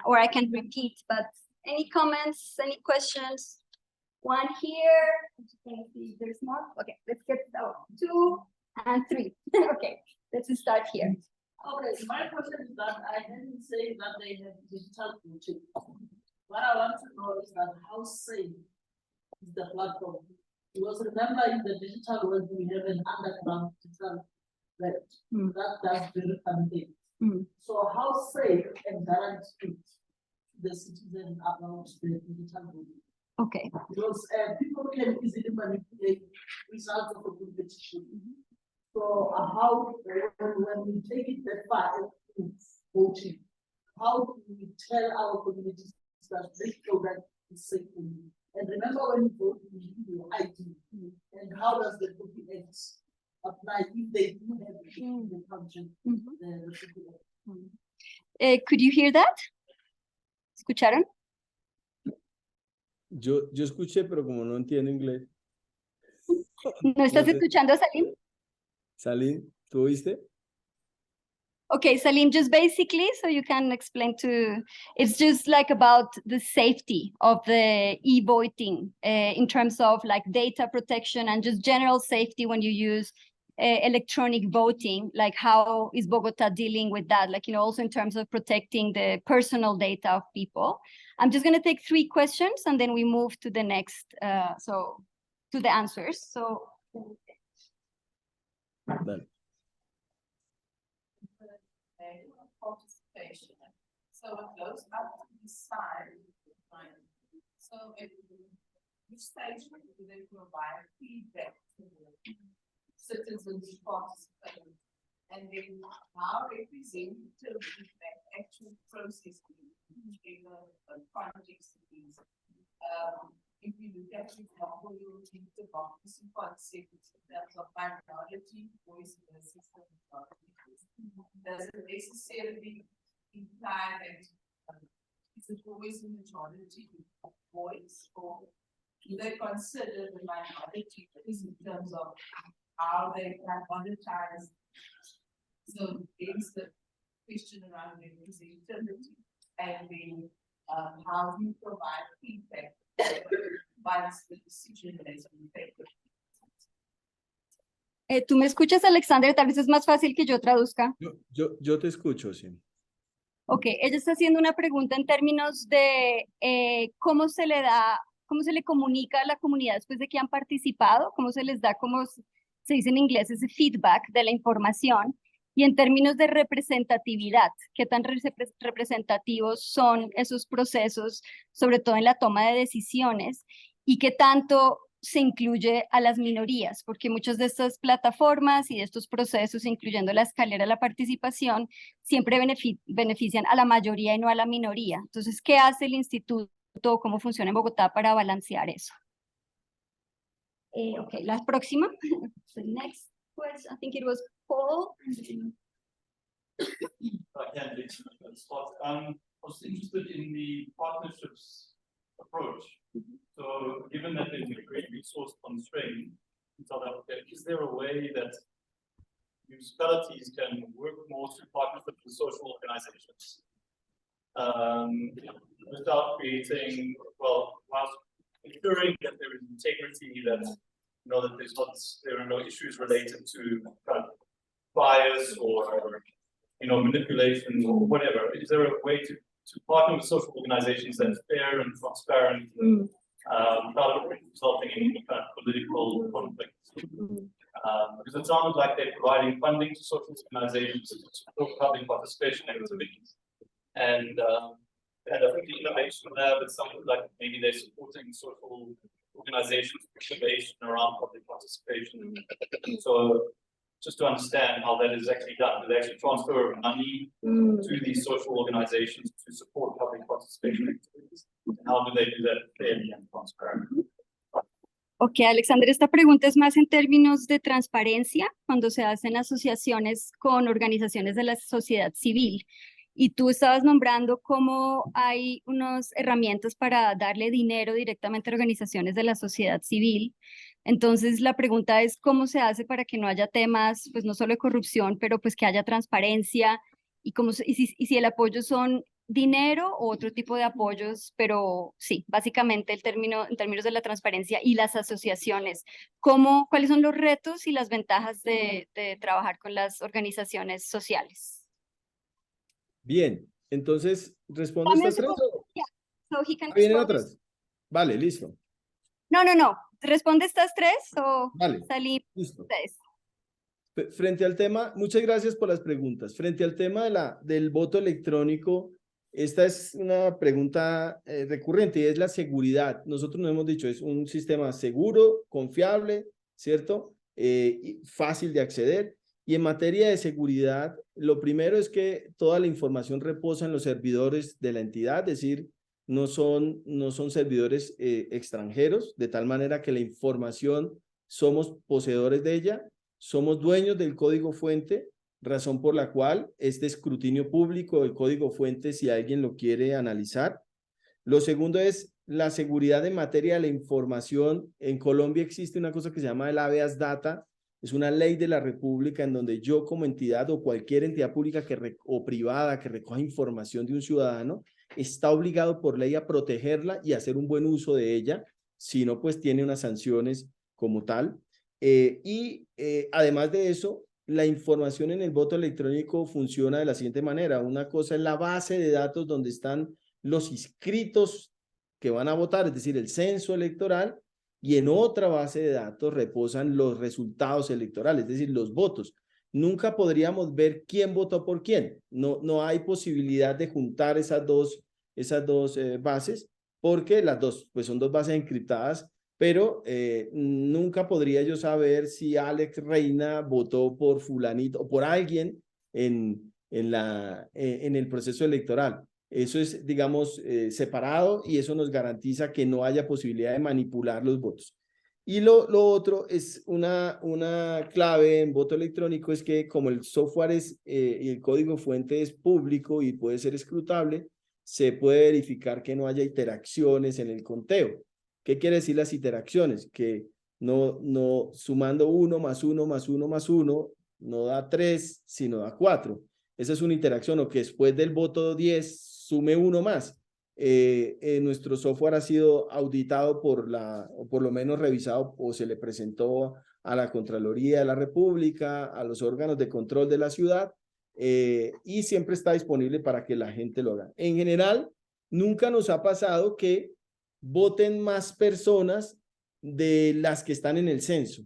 or I can repeat. But any comments, any questions? One here. Let's see if there's more. Okay, let's get 2 and 3. Okay, let's start here. Okay, so my question is that I didn't say that they have digital voting. What I want to know is that how safe is the platform? Because remember, in the digital world, we have an underground digital web. That's very contained. So how safe and guaranteed the citizen about the digital voting? Okay. Because people can easily manipulate results of a competition. So how, when we take it that far in voting, how do we tell our communities that this program is safe for you? And remember, when you vote, you give your ID. And how does the Voting Act apply if they do have the function? Could you hear that? ¿Escucharon? Yo escuché, pero como no entiendo inglés. ¿No estás No sé. escuchando a Salim? Salim, ¿tú oíste? Okay, Salim, just basically, so you can explain to, it's just like about the safety of the e-voting in terms of like data protection and just general safety when you use electronic voting, like how is Bogota dealing with that? Like, you know, also in terms of protecting the personal data of people. I'm just gonna take 3 questions and then we move to the next, to the answers. So. Dale. Participation. So it goes up to the side. So if which stage do they provide feedback to the citizens participating? And then how representative is that actual process in the context of these? If you look at, for example, your democracy concept in terms of minority voice in the system, does it necessarily imply that is it always a majority voice, or do they consider the minority voice in terms of how they can monetize? So there's the question around representativity, and then how do you provide feedback once the decision is made? ¿Tú me escuchas, Alexander? Tal vez es más fácil que yo traduzca. Yo te escucho, sí. Ok, ella está haciendo una pregunta en términos de cómo se le comunica a la comunidad después de que han participado, cómo se les da, como se dice en inglés, ese feedback de la información, y en términos de representatividad, qué tan representativos son esos procesos, sobre todo en la toma de decisiones, y qué tanto se incluye a las minorías, porque muchas de estas plataformas y de estos procesos, incluyendo la escalera de la participación, siempre benefician a la mayoría y no a la minoría. Entonces, ¿qué hace el instituto? ¿Cómo funciona en Bogotá para balancear eso? Ok, la próxima. The next question, I think it was Paul. I was interested in the partnerships approach. So given that there's a great resource constraint in South Africa, is there a way that municipalities can work more through partnerships with social organizations without creating, well, whilst ensuring that there is integrity, that that there are no issues related to kind of bias or manipulation or whatever? Is there a way to partner with social organizations that's fair and transparent, without resulting in any kind of political conflict? Because it sounded like they're providing funding to social organizations to support public participation activities. And I think the innovation lab is something like maybe they're supporting social organizations with innovation around public participation. So just to understand how that is actually done, do they actually transfer money to these social organizations to support public participation activities? And how do they do that fairly and transparently? Ok, Alexander, esta pregunta es más en términos de transparencia cuando se hacen asociaciones con organizaciones de la sociedad civil. Y tú estabas nombrando cómo hay unas herramientas para darle dinero directamente a organizaciones de la sociedad civil. Entonces, la pregunta es cómo se hace para que no haya temas, pues no solo de corrupción, pero pues que haya transparencia y si el apoyo son dinero o otro tipo de apoyos, pero sí, básicamente en términos de la transparencia y las asociaciones. ¿Cuáles son los retos y las ventajas de trabajar con las organizaciones sociales? Bien, entonces, ¿responde estas tres? So he can ¿Vienen respond otras? Vale, listo. No. ¿Responde estas tres o Vale, salimos listo. ustedes? Frente al tema, muchas gracias por las preguntas. Frente al tema del voto electrónico, esta es una pregunta recurrente y es la seguridad. Nosotros nos hemos dicho, es un sistema seguro, confiable, ¿cierto? Y fácil de acceder. Y en materia de seguridad, lo primero es que toda la información reposa en los servidores de la entidad, es decir, no son servidores extranjeros, de tal manera que la información somos poseedores de ella, somos dueños del código fuente, razón por la cual este escrutinio público del código fuente, si alguien lo quiere analizar. Lo segundo es la seguridad en materia de la información. En Colombia existe una cosa que se llama el habeas data, es una ley de la República en donde yo como entidad o cualquier entidad pública o privada que recoja información de un ciudadano está obligado por ley a protegerla y hacer un buen uso de ella, si no, pues tiene unas sanciones como tal. Además de eso, la información en el voto electrónico funciona de la siguiente manera. Una cosa es la base de datos donde están los inscritos que van a votar, es decir, el censo electoral, y en otra base de datos reposan los resultados electorales, es decir, los votos. Nunca podríamos ver quién votó por quién. No hay posibilidad de juntar esas dos bases, porque las dos pues son dos bases encriptadas, pero nunca podría yo saber si Alex Reina votó por fulanito o por alguien en el proceso electoral. Eso es, digamos, separado, y eso nos garantiza que no haya posibilidad de manipular los votos. Y lo otro es una clave en voto electrónico, es que como el software y el código fuente es público y puede ser escrutable, se puede verificar que no haya interacciones en el conteo. ¿Qué quiere decir las interacciones? Que no sumando 1 más 1 más 1 más 1 no da 3, sino da 4. Esa es una interacción, o que después del voto 10 sume 1 más. Nuestro software ha sido auditado o por lo menos revisado, o se le presentó a la Contraloría de la República, a los órganos de control de la ciudad, y siempre está disponible para que la gente lo haga. En general, nunca nos ha pasado que voten más personas de las que están en el censo.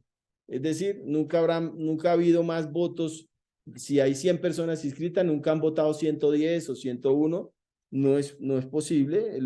Es decir, nunca ha habido más votos. Si hay 100 personas inscritas, nunca han votado 110 o 101. No es posible.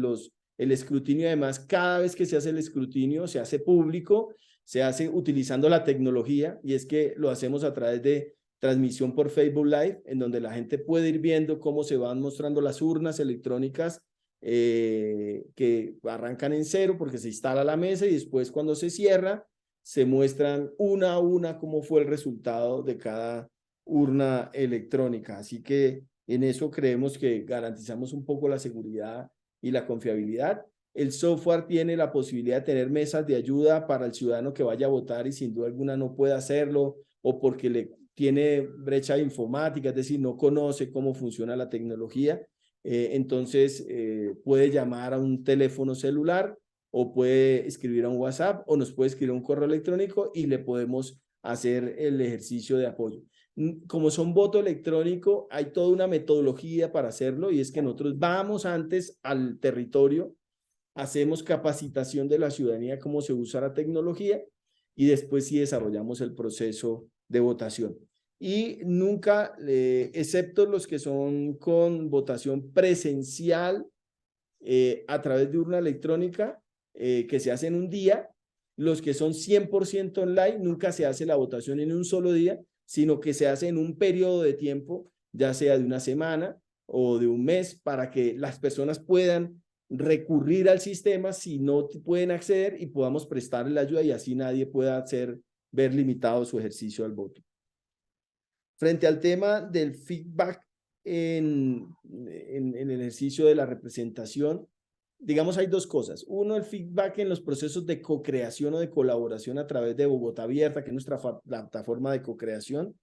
El escrutinio, además, cada vez que se hace el escrutinio, se hace público, se hace utilizando la tecnología, y es que lo hacemos a través de transmisión por Facebook Live, en donde la gente puede ir viendo cómo se van mostrando las urnas electrónicas que arrancan en 0 porque se instala la mesa, y después cuando se cierra, se muestran una a una cómo fue el resultado de cada urna electrónica. Así que en eso creemos que garantizamos un poco la seguridad y la confiabilidad. El software tiene la posibilidad de tener mesas de ayuda para el ciudadano que vaya a votar y sin duda alguna no puede hacerlo, o porque le tiene brecha informática, es decir, no conoce cómo funciona la tecnología. Entonces puede llamar a un teléfono celular, o puede escribir a un WhatsApp, o nos puede escribir un correo electrónico y le podemos hacer el ejercicio de apoyo. Como son voto electrónico, hay toda una metodología para hacerlo, y es que nosotros vamos antes al territorio, hacemos capacitación de la ciudadanía cómo se usa la tecnología, y después sí desarrollamos el proceso de votación. Y nunca, excepto los que son con votación presencial a través de urna electrónica, que se hace en un día, los que son 100% online, nunca se hace la votación en un solo día, sino que se hace en un periodo de tiempo, ya sea de una semana o de un mes, para que las personas puedan recurrir al sistema si no pueden acceder, y podamos prestarle la ayuda, y así nadie pueda ver limitado su ejercicio al voto. Frente al tema del feedback en el ejercicio de la representación, digamos, hay dos cosas. Uno, el feedback en los procesos de co-creación o de colaboración a través de Bogotá Abierta, que es nuestra plataforma de co-creación.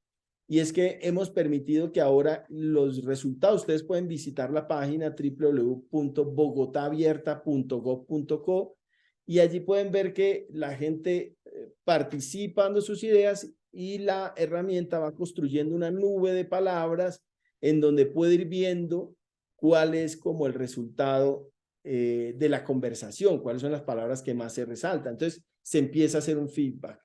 Y es que hemos permitido que ahora los resultados, ustedes pueden visitar la página www.bogotabierta.gov.co, y allí pueden ver que la gente participa dando sus ideas, y la herramienta va construyendo una nube de palabras en donde puede ir viendo cuál es como el resultado de la conversación, cuáles son las palabras que más se resaltan. Entonces se empieza a hacer un feedback.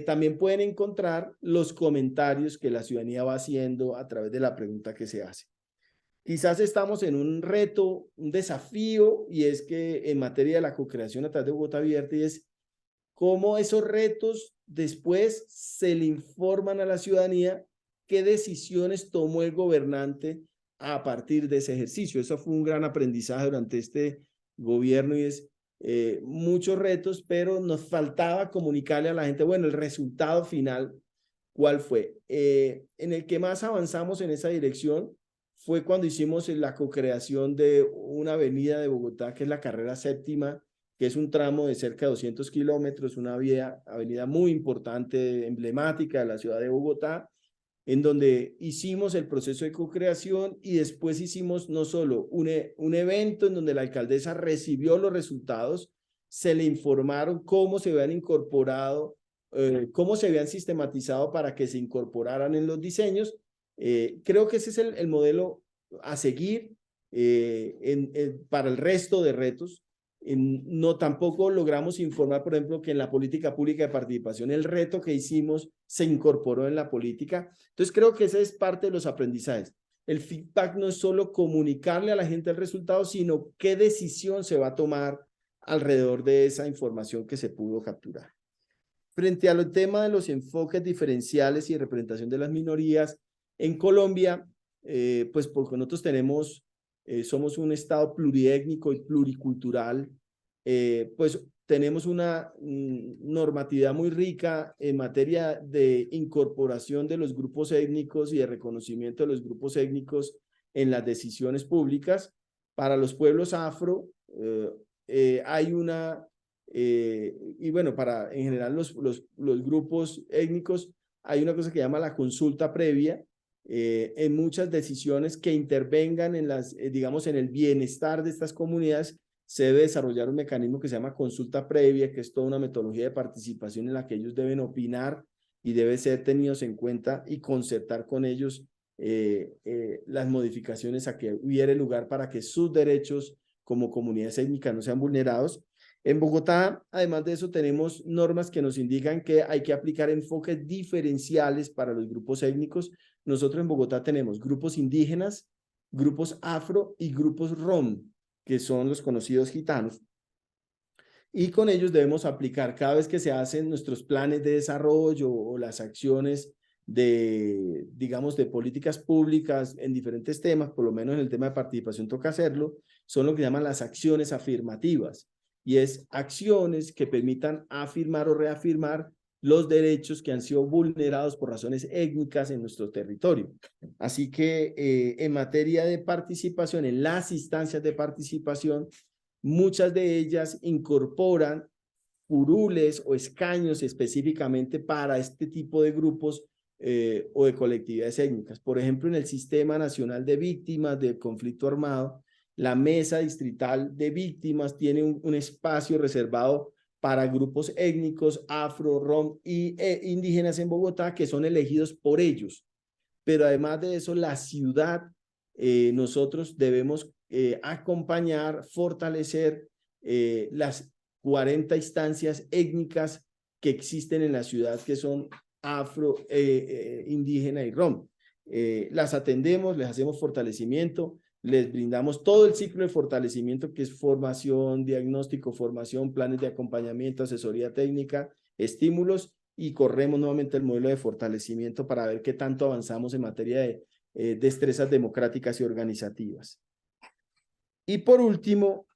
También pueden encontrar los comentarios que la ciudadanía va haciendo a través de la pregunta que se hace. Quizás estamos en un reto, un desafío, y es que en materia de la co-creación a través de Bogotá Abierta, y es cómo esos retos después se le informan a la ciudadanía qué decisiones tomó el gobernante a partir de ese ejercicio. Eso fue un gran aprendizaje durante este gobierno, y es muchos retos, pero nos faltaba comunicarle a la gente, bueno, el resultado final, ¿cuál fue? En el que más avanzamos en esa dirección fue cuando hicimos la co-creación de una avenida de Bogotá, que es la Carrera Séptima, que es un tramo de cerca de 200 kilómetros, una avenida muy importante, emblemática de la ciudad de Bogotá, en donde hicimos el proceso de co-creación y después hicimos no solo un evento en donde la alcaldesa recibió los resultados, se le informaron cómo se habían incorporado, cómo se habían sistematizado para que se incorporaran en los diseños. Creo que ese es el modelo a seguir para el resto de retos. No tampoco logramos informar, por ejemplo, que en la política pública de participación el reto que hicimos se incorporó en la política. Entonces creo que ese es parte de los aprendizajes. El feedback no es solo comunicarle a la gente el resultado, sino qué decisión se va a tomar alrededor de esa información que se pudo capturar. Frente al tema de los enfoques diferenciales y representación de las minorías, en Colombia, pues porque nosotros tenemos somos un estado pluriétnico y pluricultural, pues tenemos una normatividad muy rica en materia de incorporación de los grupos étnicos y de reconocimiento de los grupos étnicos en las decisiones públicas. Para los pueblos afro hay una, y bueno, para en general los grupos étnicos, hay una cosa que llama la consulta previa, en muchas decisiones que intervengan en las, digamos, en el bienestar de estas comunidades, se debe desarrollar un mecanismo que se llama consulta previa, que es toda una metodología de participación en la que ellos deben opinar y deben ser tenidos en cuenta y concertar con ellos las modificaciones a que hubiera lugar para que sus derechos como comunidades étnicas no sean vulnerados. En Bogotá, además de eso, tenemos normas que nos indican que hay que aplicar enfoques diferenciales para los grupos étnicos. Nosotros en Bogotá tenemos grupos indígenas, grupos afro y grupos rom, que son los conocidos gitanos. Y con ellos debemos aplicar cada vez que se hacen nuestros planes de desarrollo o las acciones de, digamos, de políticas públicas en diferentes temas, por lo menos en el tema de participación toca hacerlo, son lo que llaman las acciones afirmativas. Y es acciones que permitan afirmar o reafirmar los derechos que han sido vulnerados por razones étnicas en nuestro territorio. Así que en materia de participación, en las instancias de participación, muchas de ellas incorporan curules o escaños específicamente para este tipo de grupos o de colectividades étnicas. Por ejemplo, en el Sistema Nacional de Víctimas del Conflicto Armado, la Mesa Distrital de Víctimas tiene un espacio reservado para grupos étnicos, afro, rom y indígenas en Bogotá, que son elegidos por ellos. Pero además de eso, la ciudad, nosotros debemos acompañar, fortalecer las 40 instancias étnicas que existen en la ciudad, que son afro, indígena y rom. Las atendemos, les hacemos fortalecimiento, les brindamos todo el ciclo de fortalecimiento, que es formación, diagnóstico, formación, planes de acompañamiento, asesoría técnica, estímulos, y corremos nuevamente el modelo de fortalecimiento para ver qué tanto avanzamos en materia de destrezas democráticas y organizativas. Y por último,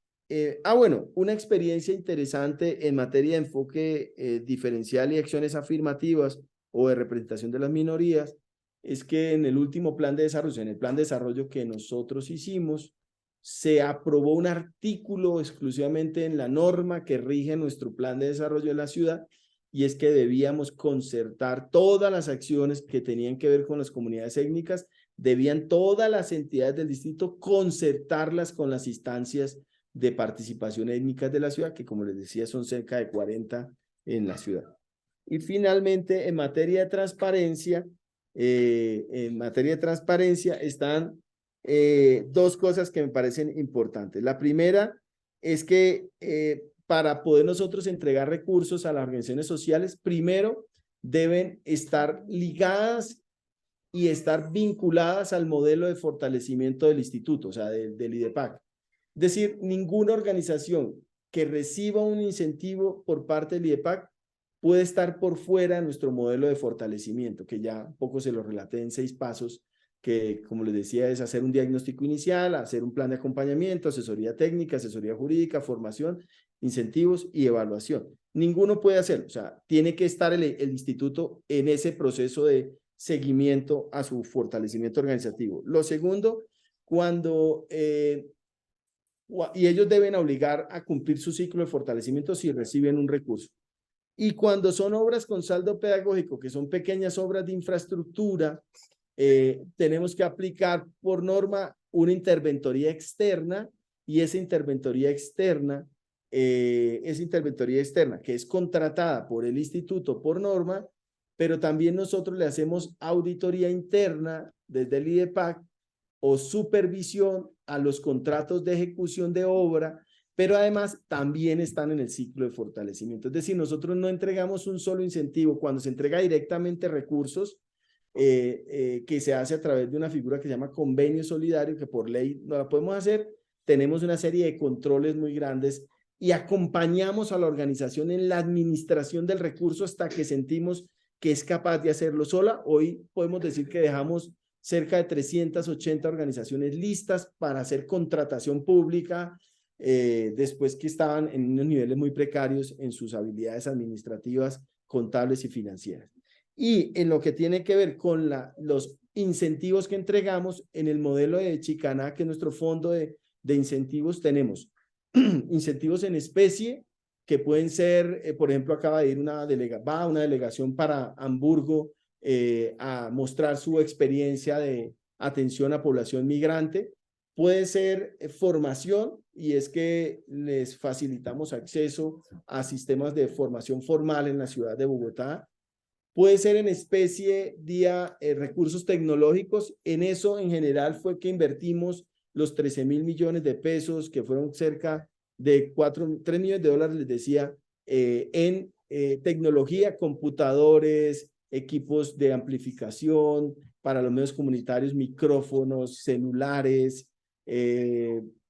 bueno, una experiencia interesante en materia de enfoque diferencial y acciones afirmativas o de representación de las minorías, es que en el último plan de desarrollo, en el plan de desarrollo que nosotros hicimos, se aprobó un artículo exclusivamente en la norma que rige nuestro plan de desarrollo de la ciudad, y es que debíamos concertar todas las acciones que tenían que ver con las comunidades étnicas, debían todas las entidades del distrito concertarlas con las instancias de participación étnicas de la ciudad, que como les decía son cerca de 40 en la ciudad. Y finalmente, en materia de transparencia, están dos cosas que me parecen importantes. La primera es que para poder nosotros entregar recursos a las organizaciones sociales, primero deben estar ligadas y estar vinculadas al modelo de fortalecimiento del instituto, o sea, del IDEPAC. Es decir, ninguna organización que reciba un incentivo por parte del IDEPAC puede estar por fuera de nuestro modelo de fortalecimiento, que ya un poco se lo relaté en 6 pasos, que como les decía es hacer un diagnóstico inicial, hacer un plan de acompañamiento, asesoría técnica, asesoría jurídica, formación, incentivos y evaluación. Ninguno puede hacerlo, o sea, tiene que estar el instituto en ese proceso de seguimiento a su fortalecimiento organizativo. Lo segundo, cuando y ellos deben obligar a cumplir su ciclo de fortalecimiento si reciben un recurso. Y cuando son obras con saldo pedagógico, que son pequeñas obras de infraestructura, tenemos que aplicar por norma una interventoría externa, y esa interventoría externa, que es contratada por el instituto por norma, pero también nosotros le hacemos auditoría interna desde el IDEPAC o supervisión a los contratos de ejecución de obra, pero además también están en el ciclo de fortalecimiento. Es decir, nosotros no entregamos un solo incentivo. Cuando se entrega directamente recursos, que se hace a través de una figura que se llama convenio solidario, que por ley no la podemos hacer, tenemos una serie de controles muy grandes y acompañamos a la organización en la administración del recurso hasta que sentimos que es capaz de hacerlo sola. Hoy podemos decir que dejamos cerca de 380 organizaciones listas para hacer contratación pública, después que estaban en unos niveles muy precarios en sus habilidades administrativas, contables y financieras. Y en lo que tiene que ver con los incentivos que entregamos, en el modelo de Chicaná, que es nuestro fondo de incentivos, tenemos incentivos en especie, que pueden ser, por ejemplo, acaba de ir una delegación para Hamburgo a mostrar su experiencia de atención a población migrante. Puede ser formación, y es que les facilitamos acceso a sistemas de formación formal en la ciudad de Bogotá. Puede ser en especie, recursos tecnológicos. En eso, en general, fue que invertimos los 13.000 millones de pesos, que fueron cerca de 3 millones de dólares, les decía, en tecnología, computadores, equipos de amplificación para los medios comunitarios, micrófonos, celulares,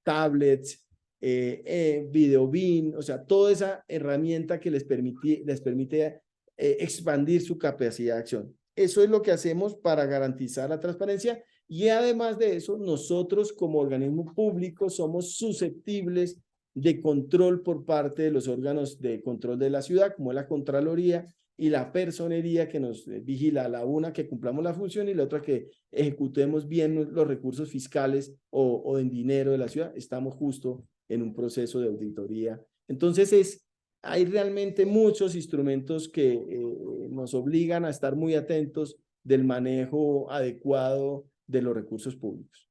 tablets, videobeam, o sea, toda esa herramienta que les permite expandir su capacidad de acción. Eso es lo que hacemos para garantizar la transparencia, y además de eso, nosotros como organismo público somos susceptibles de control por parte de los órganos de control de la ciudad, como es la Contraloría y la Personería, que nos vigila, la una que cumplamos la función y la otra que ejecutemos bien los recursos fiscales o en dinero de la ciudad. Estamos justo en un proceso de auditoría. Entonces hay realmente muchos instrumentos que nos obligan a estar muy atentos del manejo adecuado de los recursos públicos.